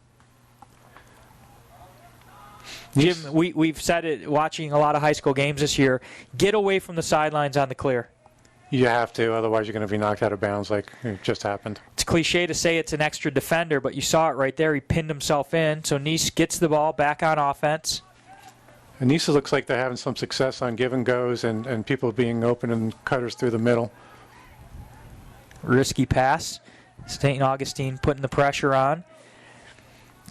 Jim, we've said it watching a lot of high school games this year. Get away from the sidelines on the clear. You have to, otherwise you're going to be knocked out of bounds like it just happened. It's cliche to say it's an extra defender, but you saw it right there. He pinned himself in, so Nease gets the ball back on offense. And Nease looks like they're having some success on give and goes and people being open and cutters through the middle. Risky pass. St. Augustine putting the pressure on.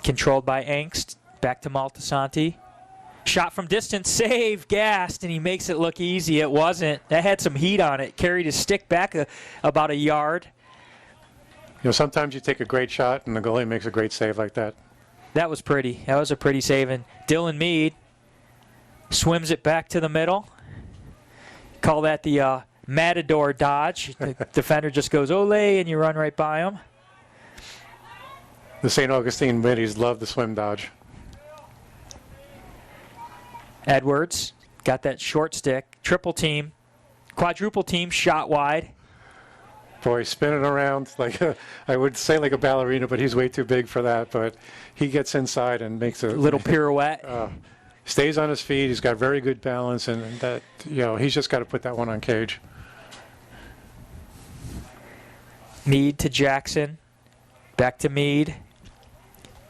Controlled by Angst. Back to Maltasanti. Shot from distance, save, Gast, and he makes it look easy. It wasn't. That had some heat on it. Carried his stick back about a yard. You know, sometimes you take a great shot and the goalie makes a great save like that. That was pretty. That was a pretty save. And Dylan Meade swims it back to the middle. Call that the Matador dodge. The defender just goes, ole, and you run right by him. The St. Augustine middies love the swim dodge. Edwards got that short stick. Triple team. Quadruple team, shot wide. Boy, spinning around like I would say like a ballerina, but he's way too big for that. But he gets inside and makes a little pirouette. Stays on his feet. He's got very good balance, and that he's just got to put that one on cage. Meade to Jackson. Back to Meade.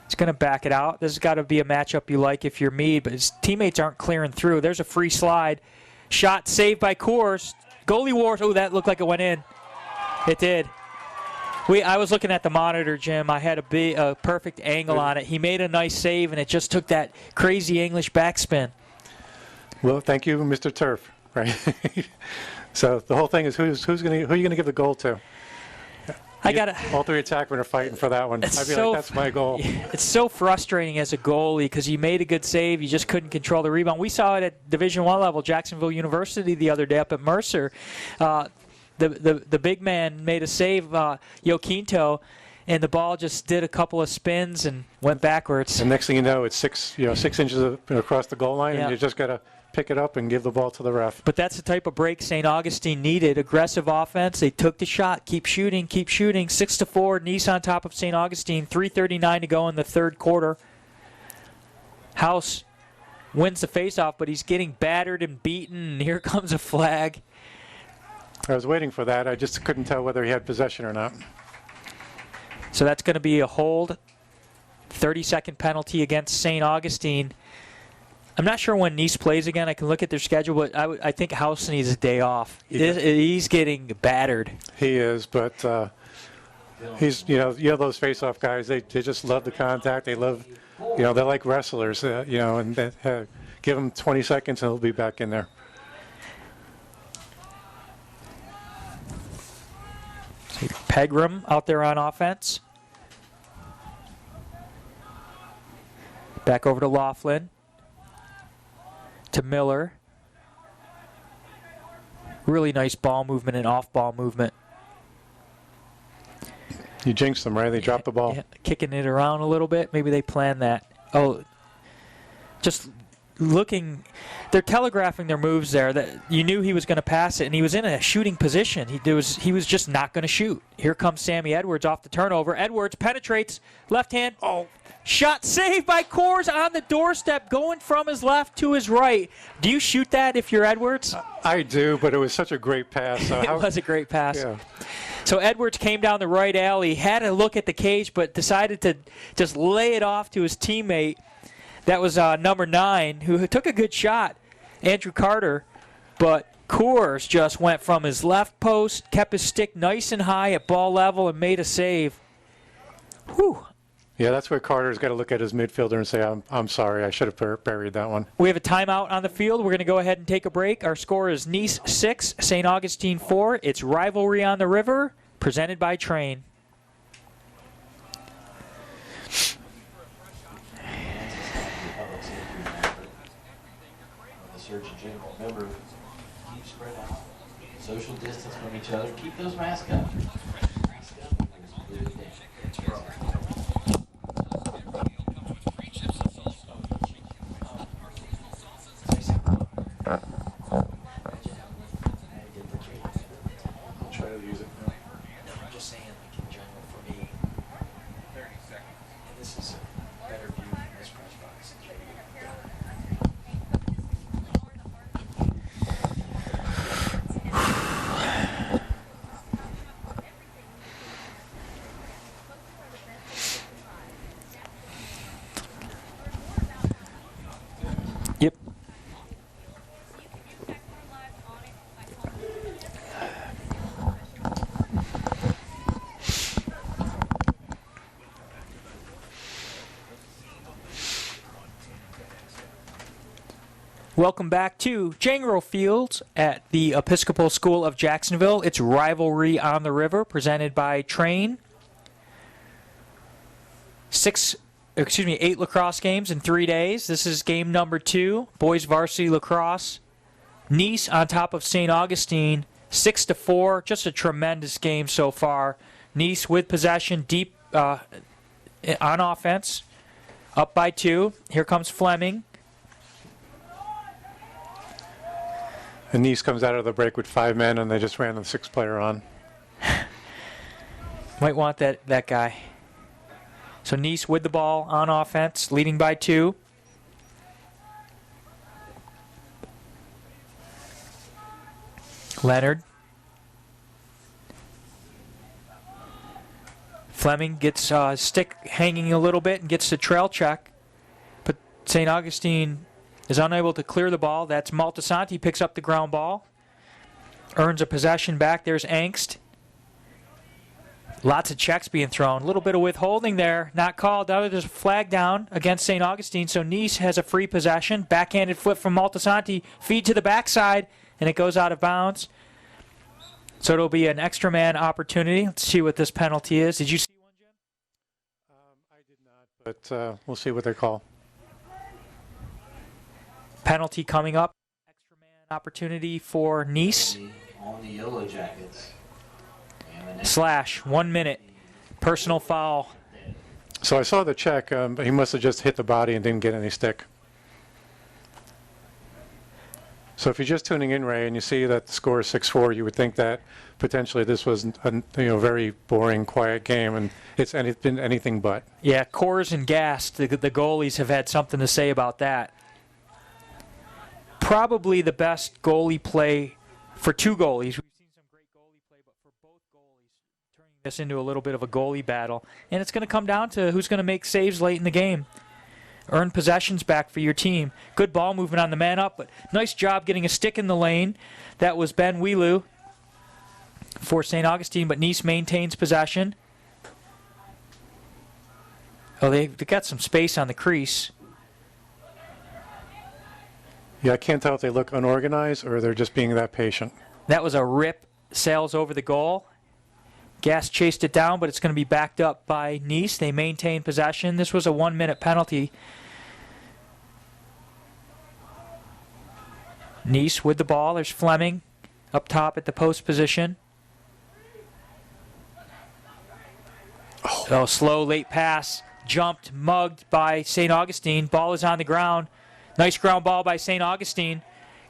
He's going to back it out. This has got to be a matchup you like if you're Meade, but his teammates aren't clearing through. There's a free slide. Shot saved by Coors. Goalie wars. Oh, that looked like it went in. It did. I was looking at the monitor, Jim. I had a perfect angle on it. He made a nice save, and it just took that crazy English backspin. Well, thank you, Mr. Turf. Right. So the whole thing is who are you going to give the goal to? All three attackmen are fighting for that one. I'd be like, that's my goal. It's so frustrating as a goalie because you made a good save, you just couldn't control the rebound. We saw it at Division I level, Jacksonville University the other day up at Mercer. The big man made a save, Yo Quinto, and the ball just did a couple of spins and went backwards. And next thing you know, it's 6 inches across the goal line, and you just got to pick it up and give the ball to the ref. But that's the type of break St. Augustine needed. Aggressive offense. They took the shot. Keep shooting. 6-4. Nease on top of St. Augustine. 3:39 to go in the third quarter. House wins the faceoff, but he's getting battered and beaten, and here comes a flag. I was waiting for that. I just couldn't tell whether he had possession or not. So that's going to be a hold, 30-second penalty against St. Augustine. I'm not sure when Nease plays again. I can look at their schedule, but I think House needs a day off. He's getting battered. He is, but he's those face-off guys. They just love the contact. They love, they're like wrestlers, and give them 20 seconds and he'll be back in there. Pegram out there on offense. Back over to Laughlin. To Miller. Really nice ball movement and off-ball movement. You jinxed them, right? They dropped the ball. Yeah, kicking it around a little bit. Maybe they planned that. Oh, just looking. They're telegraphing their moves there. That you knew he was going to pass it, and he was in a shooting position. He was just not going to shoot. Here comes Sammy Edwards off the turnover. Edwards penetrates left hand. Oh, shot saved by Coors on the doorstep, going from his left to his right. Do you shoot that if you're Edwards? I do, but it was such a great pass. So it was a great pass. Yeah. So Edwards came down the right alley, had a look at the cage, but decided to just lay it off to his teammate. That was number 9, who took a good shot, Andrew Carter. But Coors just went from his left post, kept his stick nice and high at ball level, and made a save. Whew. Yeah, that's where Carter's got to look at his midfielder and say, I'm sorry, I should have buried that one. We have a timeout on the field. We're going to go ahead and take a break. Our score is Nease 6, St. Augustine 4. It's Rivalry on the River, presented by Train. The Surgeon General, remember, keep spread out, social distance from each other, keep those masks up. Try to use it now. No, I'm just saying, like in general, for me, 30 seconds. And this is a better view from this press box. Yep. Welcome back to Jangro Fields at the Episcopal School of Jacksonville. It's Rivalry on the River, presented by Train. 8 lacrosse games in 3 days. This is game number 2, boys varsity lacrosse. Nease on top of St. Augustine, 6-4. Just a tremendous game so far. Nease with possession, deep on offense, up by 2. Here comes Fleming. And Nease comes out of the break with 5 men, and they just ran the 6th player on. Might want that guy. So Nease with the ball on offense, leading by 2. Leonard. Fleming gets stick hanging a little bit and gets the trail check. But St. Augustine is unable to clear the ball. That's Maltasanti, picks up the ground ball. Earns a possession back. There's Angst. Lots of checks being thrown. A little bit of withholding there. Not called. There's a flag down against St. Augustine. So Nease has a free possession. Backhanded flip from Maltasanti. Feed to the backside, and it goes out of bounds. So it'll be an extra man opportunity. Let's see what this penalty is. Did you see one, Jim? I did not, but we'll see what they call. Penalty coming up. Extra man opportunity for Nease. On the Yellow Jackets. Slash, 1 minute. Personal foul. So I saw the check, but he must have just hit the body and didn't get any stick. So if you're just tuning in, Ray, and you see that the score is 6-4, you would think that potentially this was a very boring, quiet game, and it's been anything but. Yeah, Coors and Gast, the goalies have had something to say about that. probably the best goalie play for two goalies. We've seen some great goalie play, but for both goalies, turning this into a little bit of a goalie battle. And it's going to come down to who's going to make saves late in the game. Earn possessions back for your team. Good ball movement on the man up, but nice job getting a stick in the lane. That was Ben Wheelu for St. Augustine, but Nease maintains possession. Oh, they've got some space on the crease. Yeah, I can't tell if they look unorganized or they're just being that patient. That was a rip, sails over the goal. Gas chased it down, but it's going to be backed up by Nease. They maintain possession. This was a 1-minute penalty. Nease with the ball. There's Fleming up top at the post position. Oh, slow, late pass. Jumped, mugged by St. Augustine. Ball is on the ground. Nice ground ball by St. Augustine.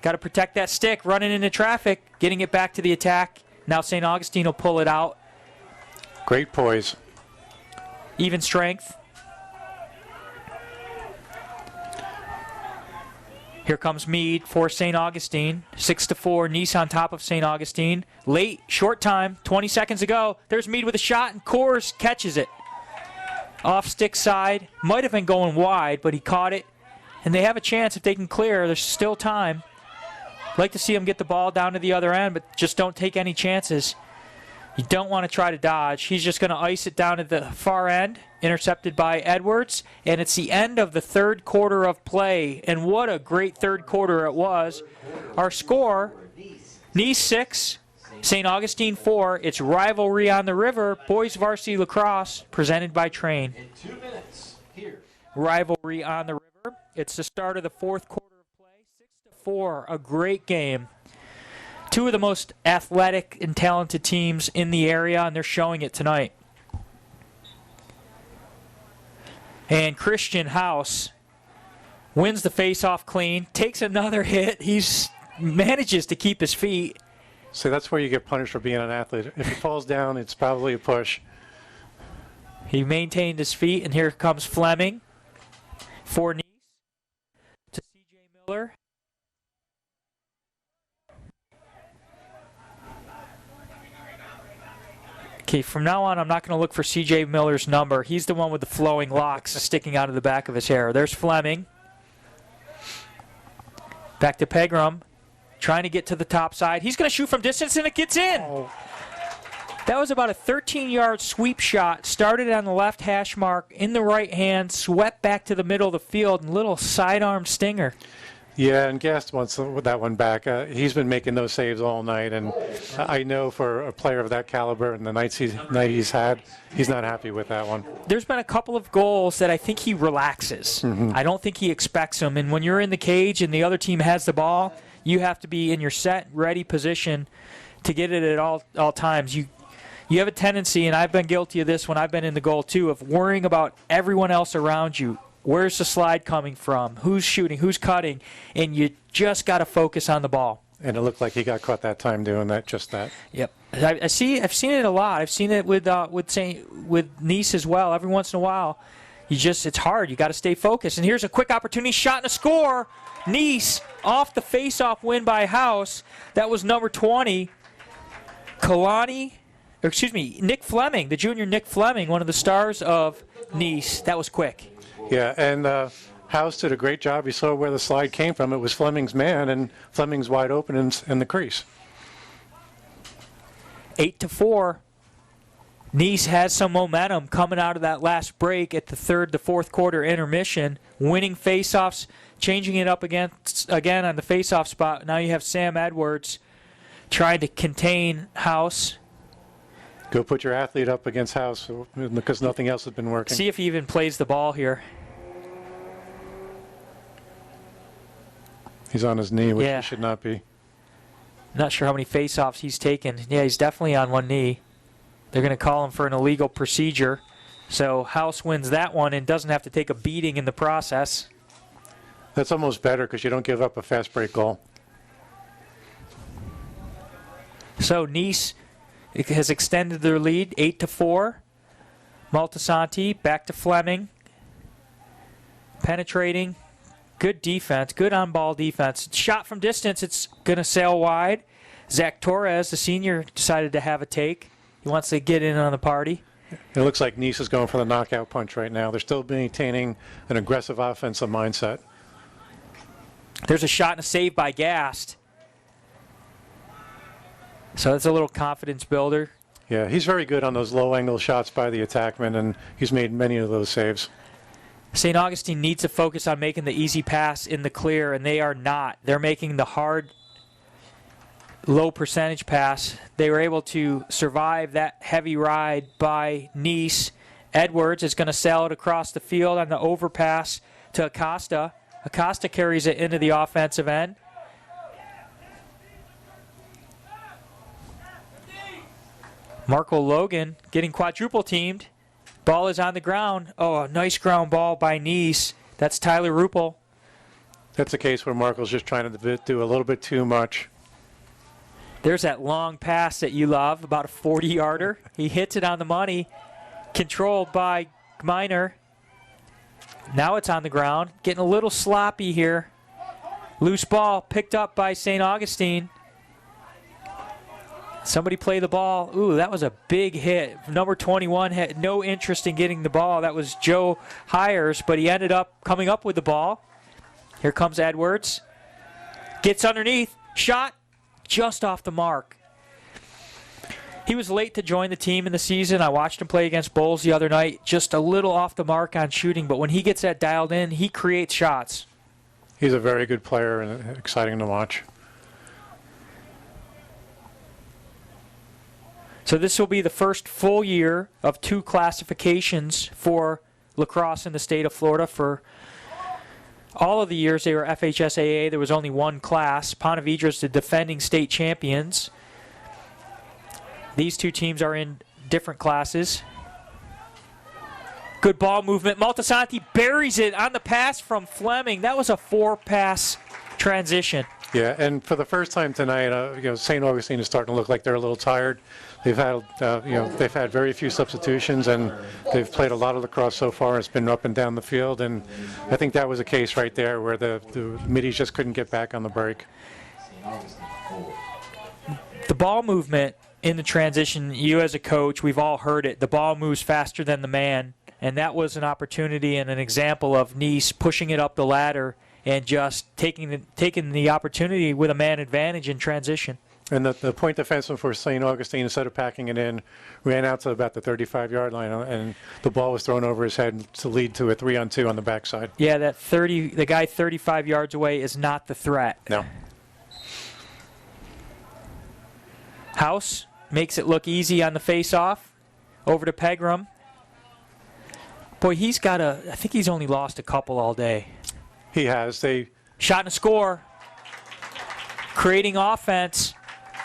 Got to protect that stick, running into traffic, getting it back to the attack. Now St. Augustine will pull it out. Great poise. Even strength. Here comes Meade for St. Augustine. 6-4, Nease on top of St. Augustine. Late, short time, 20 seconds ago. There's Meade with a shot, and Coors catches it. Off stick side. Might have been going wide, but he caught it. And they have a chance if they can clear. There's still time. Like to see him get the ball down to the other end, but just don't take any chances. You don't want to try to dodge. He's just going to ice it down at the far end, intercepted by Edwards. And it's the end of the third quarter of play. And what a great third quarter it was. Our score, Nease 6, St. Augustine 4. It's rivalry on the river. Boys varsity lacrosse presented by Train. In 2 minutes, here. Rivalry on the river. It's the start of the fourth quarter of play. 6-4, a great game. Two of the most athletic and talented teams in the area, and they're showing it tonight. And Christian House wins the face-off clean, takes another hit. He manages to keep his feet. So that's where you get punished for being an athlete. If he falls down, it's probably a push. He maintained his feet, and here comes Fleming for Nease to C.J. Miller. Okay, from now on, I'm not going to look for C.J. Miller's number. He's the one with the flowing locks sticking out of the back of his hair. There's Fleming. Back to Pegram, trying to get to the top side. He's going to shoot from distance, and it gets in. Oh. That was about a 13-yard sweep shot. Started on the left hash mark, in the right hand, swept back to the middle of the field, and little sidearm stinger. Yeah, and Gast wants that one back. He's been making those saves all night, and I know for a player of that caliber and the night he's had, he's not happy with that one. There's been a couple of goals that I think he relaxes. Mm-hmm. I don't think he expects them. And when you're in the cage and the other team has the ball, you have to be in your set, ready position to get it at all times. You have a tendency, and I've been guilty of this when I've been in the goal too, of worrying about everyone else around you. Where's the slide coming from? Who's shooting? Who's cutting? And you just got to focus on the ball. And it looked like he got caught that time doing that. Yep. I've seen it a lot. I've seen it with Nease as well. Every once in a while, it's hard. You got to stay focused. And here's a quick opportunity, shot and a score. Nease off the face-off win by House. That was number 20. Nick Fleming, the junior Nick Fleming, one of the stars of Nease. That was quick. Yeah, and House did a great job. You saw where the slide came from. It was Fleming's man, and Fleming's wide open in the crease. 8-4. Nease has some momentum coming out of that last break at the fourth quarter intermission. Winning faceoffs, changing it up again on the faceoff spot. Now you have Sam Edwards trying to contain House. Go put your athlete up against House because nothing else has been working. See if he even plays the ball here. He's on his knee, which Yeah. he should not be. Not sure how many faceoffs he's taken. Yeah, he's definitely on one knee. They're going to call him for an illegal procedure. So House wins that one and doesn't have to take a beating in the process. That's almost better because you don't give up a fast break goal. So Nease has extended their lead 8-4. Maltasanti back to Fleming. Penetrating. Good defense, good on-ball defense. Shot from distance, it's going to sail wide. Zach Torres, the senior, decided to have a take. He wants to get in on the party. It looks like Nease is going for the knockout punch right now. They're still maintaining an aggressive offensive mindset. There's a shot and a save by Gast. So that's a little confidence builder. Yeah, he's very good on those low-angle shots by the attackman, and he's made many of those saves. St. Augustine needs to focus on making the easy pass in the clear, and they are not. They're making the hard, low percentage pass. They were able to survive that heavy ride by Nease. Edwards is going to sail it across the field on the overpass to Acosta. Acosta carries it into the offensive end. Marco Logan getting quadruple teamed. Ball is on the ground. Oh, a nice ground ball by Nease. That's Tyler Ruppel. That's a case where Marco's just trying to do a little bit too much. There's that long pass that you love, about a 40-yarder. He hits it on the money. Controlled by Gminer. Now it's on the ground. Getting a little sloppy here. Loose ball picked up by St. Augustine. Somebody play the ball. Ooh, that was a big hit. Number 21 had no interest in getting the ball. That was Joe Hires, but he ended up coming up with the ball. Here comes Edwards. Gets underneath. Shot just off the mark. He was late to join the team in the season. I watched him play against Bulls the other night. Just a little off the mark on shooting, but when he gets that dialed in, he creates shots. He's a very good player and exciting to watch. So this will be the first full year of 2 classifications for lacrosse in the state of Florida. For all of the years they were FHSAA, there was only 1 class. Ponte Vedra's the defending state champions. These 2 teams are in different classes. Good ball movement. Maltasanti buries it on the pass from Fleming. That was a 4-pass transition. Yeah, and for the first time tonight, St. Augustine is starting to look like they're a little tired. They've had, they've had very few substitutions, and they've played a lot of lacrosse so far. It's been up and down the field, and I think that was a case right there where the middies just couldn't get back on the break. The ball movement in the transition, you as a coach, we've all heard it. The ball moves faster than the man, and that was an opportunity and an example of Nease pushing it up the ladder and just taking the opportunity with a man advantage in transition. And the point defenseman for St. Augustine, instead of packing it in, ran out to about the 35-yard line, and the ball was thrown over his head to lead to a 3-on-2 on the backside. Yeah, the guy 35 yards away is not the threat. No. House makes it look easy on the face-off. Over to Pegram. Boy, I think he's only lost a couple all day. He has. Shot and a score. Creating offense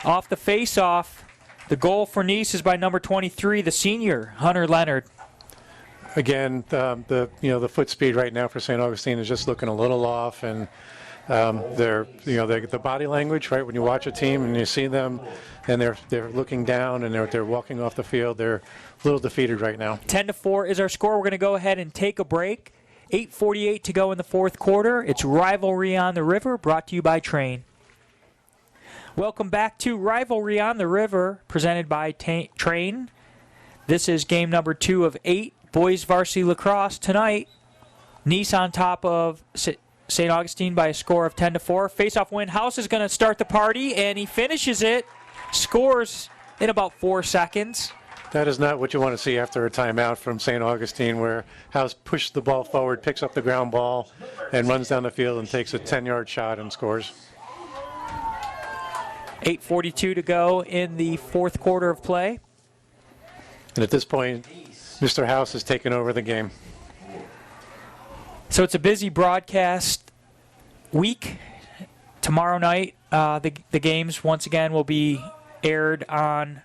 off the face-off. The goal for Nease is by number 23, the senior, Hunter Leonard. Again, the foot speed right now for St. Augustine is just looking a little off, and the body language, right? When you watch a team and you see them, and they're looking down and they're walking off the field, they're a little defeated right now. 10-4 is our score. We're going to go ahead and take a break. 8:48 to go in the fourth quarter. It's Rivalry on the River, brought to you by Train. Welcome back to Rivalry on the River, presented by Train. This is game number 2 of 8, boys varsity lacrosse. Tonight, Nease on top of St. Augustine by a score of 10-4. Face-off win. House is going to start the party, and he finishes it. Scores in about 4 seconds. That is not what you want to see after a timeout from St. Augustine, where House pushes the ball forward, picks up the ground ball, and runs down the field and takes a 10-yard shot and scores. 8:42 to go in the fourth quarter of play. And at this point, Mr. House has taken over the game. So it's a busy broadcast week. Tomorrow night, the games, once again, will be aired on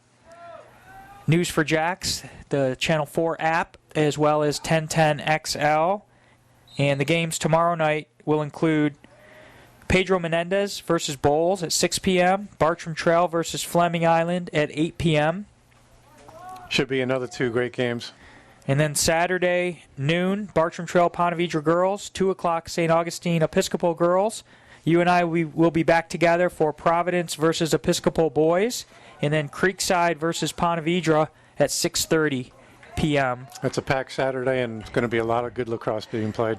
News for Jacks, the Channel 4 app, as well as 1010 XL. And the games tomorrow night will include Pedro Menendez versus Bowles at 6 p.m., Bartram Trail versus Fleming Island at 8 p.m. Should be another 2 great games. And then Saturday, noon, Bartram Trail Ponte Vedra girls, 2 o'clock St. Augustine Episcopal girls. You and I, we will be back together for Providence versus Episcopal boys, and then Creekside versus Ponte Vedra at 6:30 p.m. That's a packed Saturday, and it's going to be a lot of good lacrosse being played.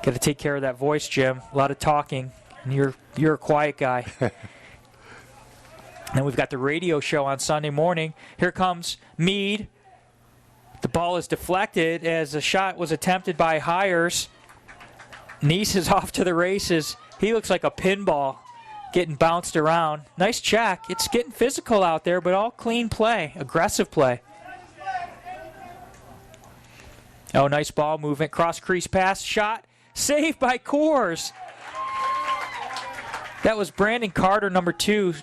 Got to take care of that voice, Jim. A lot of talking, and you're a quiet guy. And we've got the radio show on Sunday morning. Here comes Meade. The ball is deflected as a shot was attempted by Hires. Nease is off to the races. He looks like a pinball getting bounced around. Nice check. It's getting physical out there, but all clean play, aggressive play. Oh, nice ball movement. Cross crease pass, shot. Saved by Coors. That was Brandon Carter, number 2,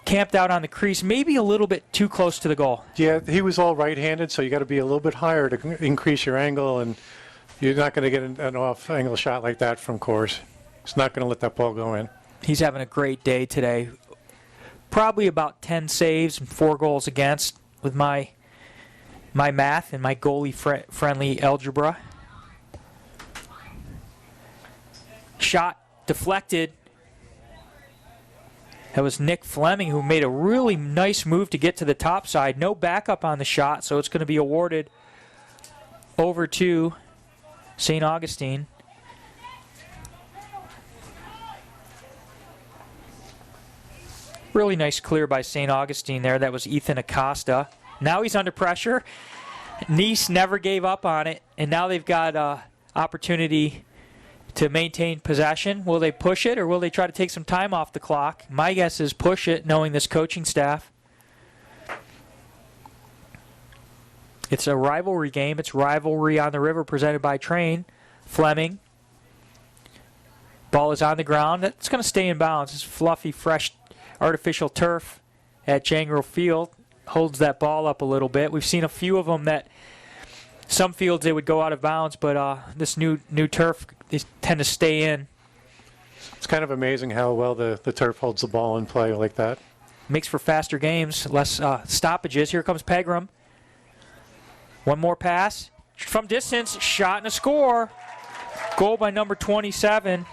camped out on the crease, maybe a little bit too close to the goal. Yeah, he was all right-handed, so you got to be a little bit higher to increase your angle, and you're not going to get an off-angle shot like that from Coors. He's not going to let that ball go in. He's having a great day today. Probably about 10 saves and 4 goals against with my math and my goalie-friendly algebra. Shot deflected. That was Nick Fleming, who made a really nice move to get to the top side. No backup on the shot, so it's going to be awarded over to St. Augustine. Really nice clear by St. Augustine there. That was Ethan Acosta. Now he's under pressure. Nease never gave up on it, and now they've got opportunity to maintain possession. Will they push it, or will they try to take some time off the clock? My guess is push it, knowing this coaching staff. It's a rivalry game. It's Rivalry on the River presented by Train. Fleming. Ball is on the ground. It's going to stay in bounds. It's fluffy, fresh, artificial turf at Jangro Field. Holds that ball up a little bit. We've seen a few of them that some fields they would go out of bounds, but this new turf, they tend to stay in. It's kind of amazing how well the turf holds the ball in play like that. Makes for faster games, less stoppages. Here comes Pegram. One more pass. From distance, shot and a score. Goal by number 27,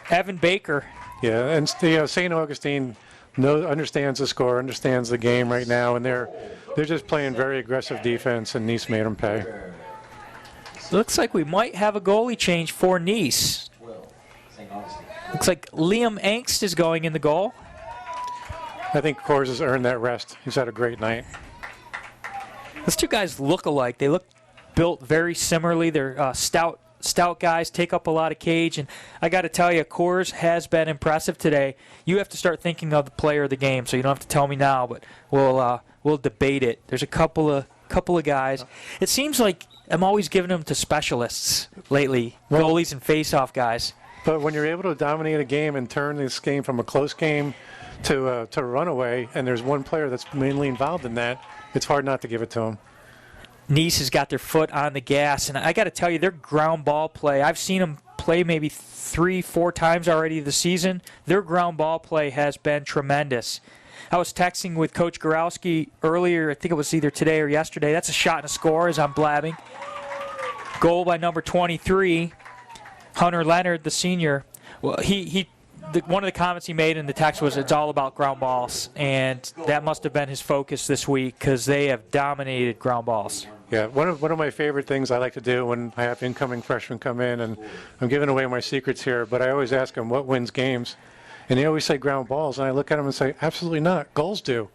Evan Baker. Yeah, and St. Augustine understands the score, understands the game right now, and they're just playing very aggressive defense, and Nease made them pay. Looks like we might have a goalie change for Nease. Looks like Liam Angst is going in the goal. I think Coors has earned that rest. He's had a great night. Those two guys look alike. They look built very similarly. They're stout guys, take up a lot of cage, and I got to tell you, Coors has been impressive today. You have to start thinking of the player of the game, so you don't have to tell me now, but we'll debate it. There's a couple of guys. It seems like I'm always giving them to specialists lately, goalies and face-off guys. But when you're able to dominate a game and turn this game from a close game to a runaway, and there's one player that's mainly involved in that, it's hard not to give it to him. Nease has got their foot on the gas, and I got to tell you, their ground ball play, I've seen them play maybe 3-4 times already this season. Their ground ball play has been tremendous. I was texting with Coach Gorowski earlier, I think it was either today or yesterday. That's a shot and a score as I'm blabbing. Goal by number 23, Hunter Leonard, the senior. Well, one of the comments he made in the text was it's all about ground balls, and that must have been his focus this week because they have dominated ground balls. Yeah, one of my favorite things I like to do when I have incoming freshmen come in, and I'm giving away my secrets here, but I always ask them what wins games, and they always say ground balls, and I look at them and say, absolutely not, goals do.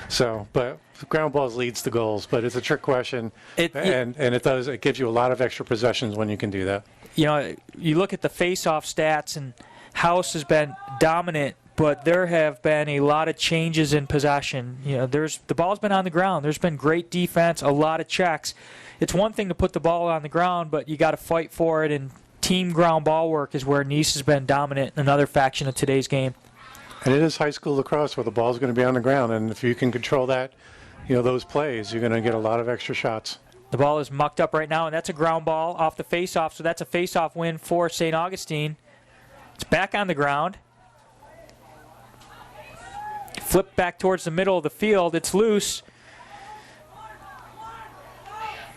So, but ground balls leads to goals, but it's a trick question, and it gives you a lot of extra possessions when you can do that. You know, you look at the face-off stats, and House has been dominant, but there have been a lot of changes in possession. You know, the ball's been on the ground. There's been great defense, a lot of checks. It's one thing to put the ball on the ground, but you got to fight for it, and team ground ball work is where Nease has been dominant in another faction of today's game. And it is high school lacrosse where the ball's going to be on the ground, and if you can control that, those plays, you're going to get a lot of extra shots. The ball is mucked up right now, and that's a ground ball off the face-off, so that's a face-off win for St. Augustine. It's back on the ground. Flipped back towards the middle of the field. It's loose.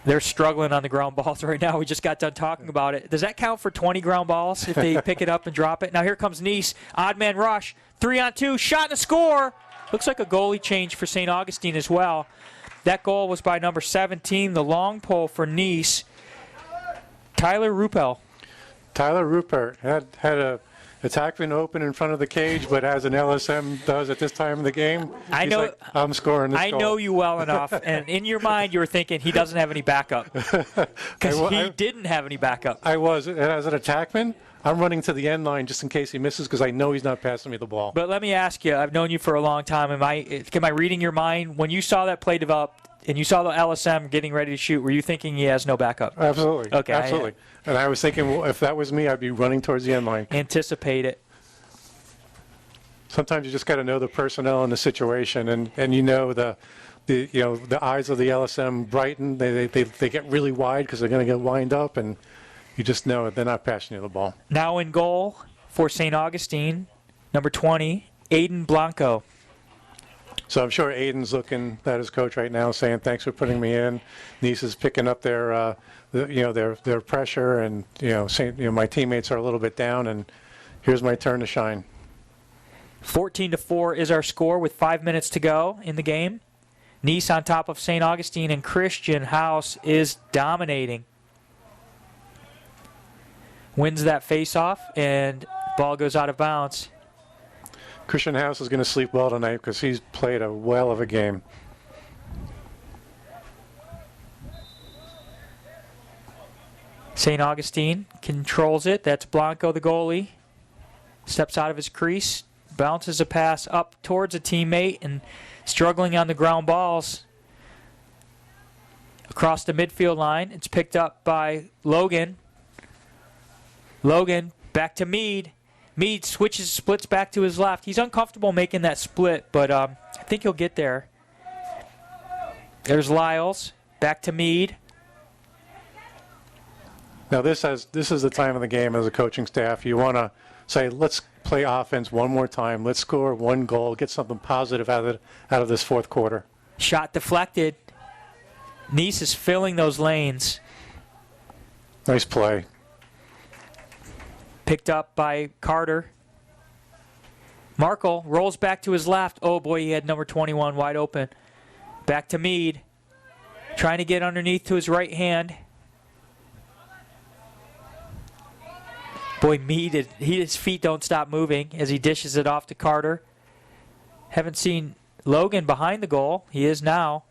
They're struggling on the ground balls right now. We just got done talking about it. Does that count for 20 ground balls if they pick it up and drop it? Now here comes Nease. Odd man rush. 3-on-2. Shot and a score. Looks like a goalie change for St. Augustine as well. That goal was by number 17, the long pole for Nease. Tyler Ruppel. Tyler Rupert had a attackman open in front of the cage, but as an LSM does at this time of the game, I he's know, like, I'm scoring this I goal. know you well enough, and in your mind you were thinking he doesn't have any backup because he didn't have any backup. I was. And as an attackman, I'm running to the end line just in case he misses because I know he's not passing me the ball. But let me ask you, I've known you for a long time. Am I reading your mind? When you saw that play develop and you saw the LSM getting ready to shoot, were you thinking he has no backup? Absolutely. Okay. Absolutely. And I was thinking, well, if that was me, I'd be running towards the end line. Anticipate it. Sometimes you just got to know the personnel and the situation, and you know the eyes of the LSM brighten. They get really wide because they're going to get lined up, and you just know they're not passing you the ball. Now in goal for St. Augustine, number 20, Aiden Blanco. So I'm sure Aiden's looking at his coach right now, saying, "Thanks for putting me in." Nease is picking up their pressure, and saying, my teammates are a little bit down, and here's my turn to shine. 14-4 is our score with 5 minutes to go in the game. Nease on top of St. Augustine, and Christian House is dominating. Wins that face-off, and ball goes out of bounds. Christian House is going to sleep well tonight because he's played a well of a game. St. Augustine controls it. That's Blanco, the goalie. Steps out of his crease, bounces a pass up towards a teammate, and struggling on the ground balls across the midfield line. It's picked up by Logan. Logan back to Meade. Meade splits back to his left. He's uncomfortable making that split, but I think he'll get there. There's Lyles. Back to Meade. Now this is the time of the game as a coaching staff. You want to say, let's play offense one more time. Let's score one goal. Get something positive out of this fourth quarter. Shot deflected. Nease is filling those lanes. Nice play. Picked up by Carter. Markle rolls back to his left. Oh boy, he had number 21 wide open. Back to Meade. Trying to get underneath to his right hand. Boy, Meade, his feet don't stop moving as he dishes it off to Carter. Haven't seen Logan behind the goal. He is now.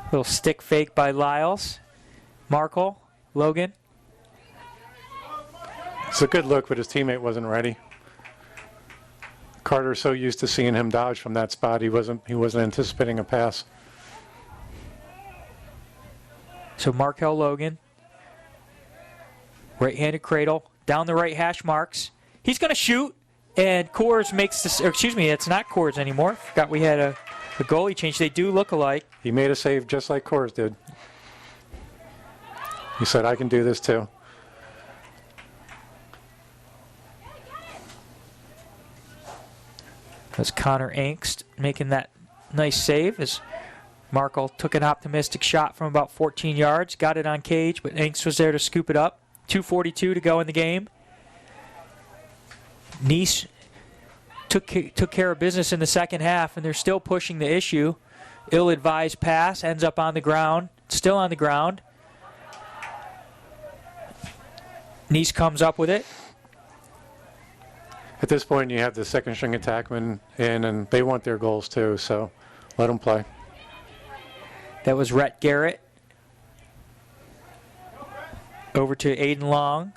Little stick fake by Lyles. Markle, Logan. It's a good look, but his teammate wasn't ready. Carter's so used to seeing him dodge from that spot, he wasn't anticipating a pass. So Markel Logan. Right-handed cradle, down the right hash marks. He's going to shoot, and Coors makes this, or excuse me, it's not Coors anymore. Forgot we had a goalie change. They do look alike. He made a save just like Coors did. He said, I can do this too. That's Connor Angst making that nice save as Markle took an optimistic shot from about 14 yards, got it on cage, but Angst was there to scoop it up. 2:42 to go in the game. Nease took care of business in the second half, and they're still pushing the issue. Ill-advised pass ends up on the ground, still on the ground. Nease comes up with it. At this point, you have the second string attackmen in, and they want their goals too, so let them play. That was Rhett Garrett. Over to Aiden Long.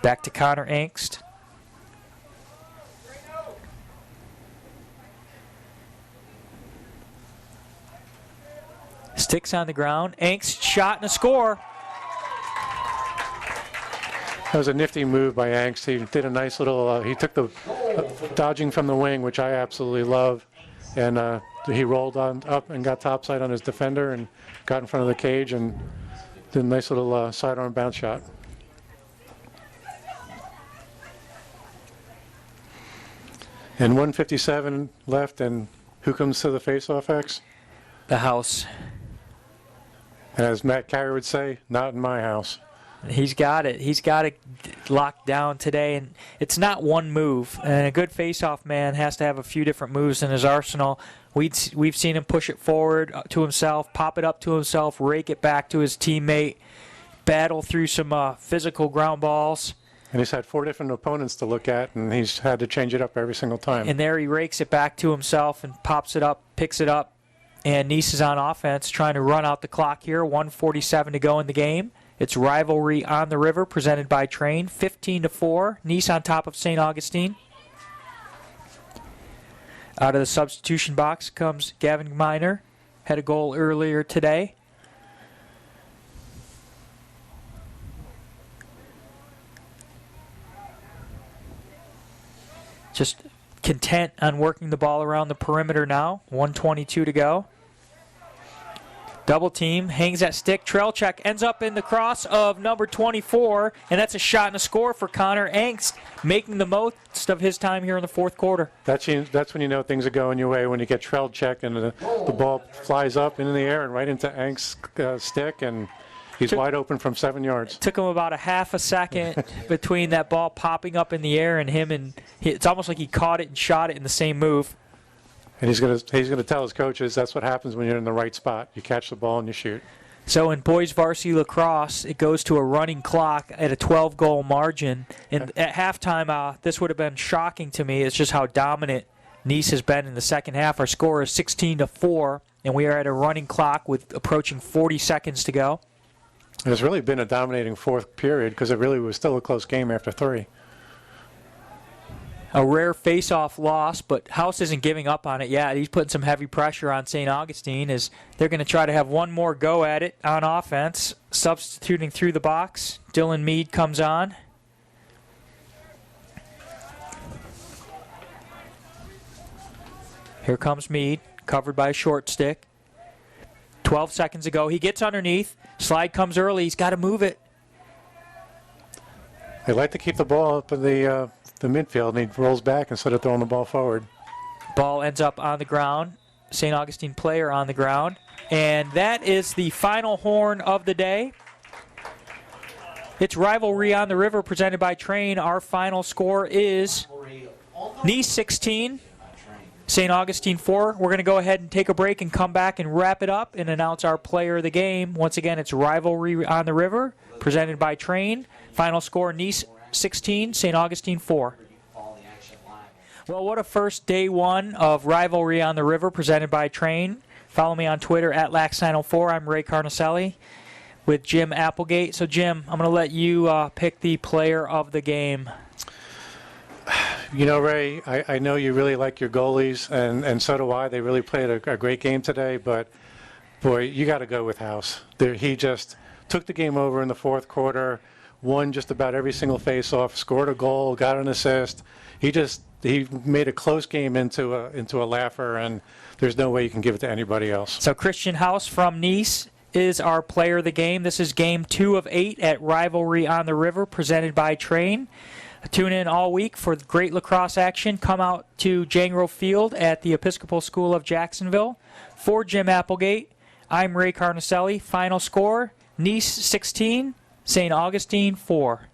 Back to Connor Angst. Sticks on the ground. Angst shot and a score. That was a nifty move by Angst. He did a nice little, he took the dodging from the wing, which I absolutely love. And he rolled on up and got topside on his defender and got in front of the cage and did a nice little sidearm bounce shot. And 1:57 left, and Who comes to the face-off, X? The house. And as Matt Carey would say, not in my house. He's got it. He's got it locked down today, and it's not one move. And a good face-off man has to have a few different moves in his arsenal. We've seen him push it forward to himself, pop it up to himself, rake it back to his teammate, battle through some physical ground balls. And he's had 4 different opponents to look at, and he's had to change it up every single time. And there he rakes it back to himself and pops it up, picks it up. And Nease is on offense, trying to run out the clock here. 1:47 to go in the game. It's Rivalry on the River, presented by Train. 15-4. Nease on top of St. Augustine. Out of the substitution box comes Gavin Miner. Had a goal earlier today. Just content on working the ball around the perimeter now. 1:22 to go. Double team, hangs that stick. Trail check ends up in the cross of number 24, and that's a shot and a score for Connor Angst, making the most of his time here in the fourth quarter. That's when you know things are going your way, when you get trail check and the ball flies up into the air and right into Angst's stick, and he's wide open from 7 yards. Took him about a half a second between that ball popping up in the air and him, and it's almost like he caught it and shot it in the same move. And he's gonna tell his coaches that's what happens when you're in the right spot. You catch the ball and you shoot. So in boys varsity lacrosse, it goes to a running clock at a 12-goal margin. And at halftime, this would have been shocking to me. It's just how dominant Nease has been in the second half. Our score is 16-4, and we are at a running clock with approaching 40 seconds to go. And it's really been a dominating fourth period because it really was still a close game after 3. A rare face-off loss, but House isn't giving up on it yet. He's putting some heavy pressure on St. Augustine as they're going to try to have one more go at it on offense. Substituting through the box, Dylan Mead comes on. Here comes Mead, covered by a short stick. 12 seconds ago, he gets underneath. Slide comes early. He's got to move it. They like to keep the ball up in the midfield, and he rolls back instead of throwing the ball forward. Ball ends up on the ground. St. Augustine player on the ground. And that is the final horn of the day. It's Rivalry on the River presented by Train. Our final score is Nease 16, St. Augustine 4. We're going to go ahead and take a break and come back and wrap it up and announce our player of the game. Once again, it's Rivalry on the River presented by Train. Final score, Nease 16, St. Augustine 4. Well, what a first day one of Rivalry on the River presented by Train. Follow me on Twitter at Lax904. I'm Ray Carnicelli with Jim Applegate. So, Jim, I'm going to let you pick the player of the game. You know, Ray, I know you really like your goalies, and so do I. They really played a great game today, but, boy, you got to go with House. He just took the game over in the fourth quarter, won just about every single face-off, scored a goal, got an assist. He made a close game into a laugher, and there's no way you can give it to anybody else. So Christian House from Nease is our player of the game. This is game 2 of 8 at Rivalry on the River, presented by Train. Tune in all week for great lacrosse action. Come out to Jangro Field at the Episcopal School of Jacksonville. For Jim Applegate, I'm Ray Carnicelli. Final score, Nease 16, St. Augustine 4.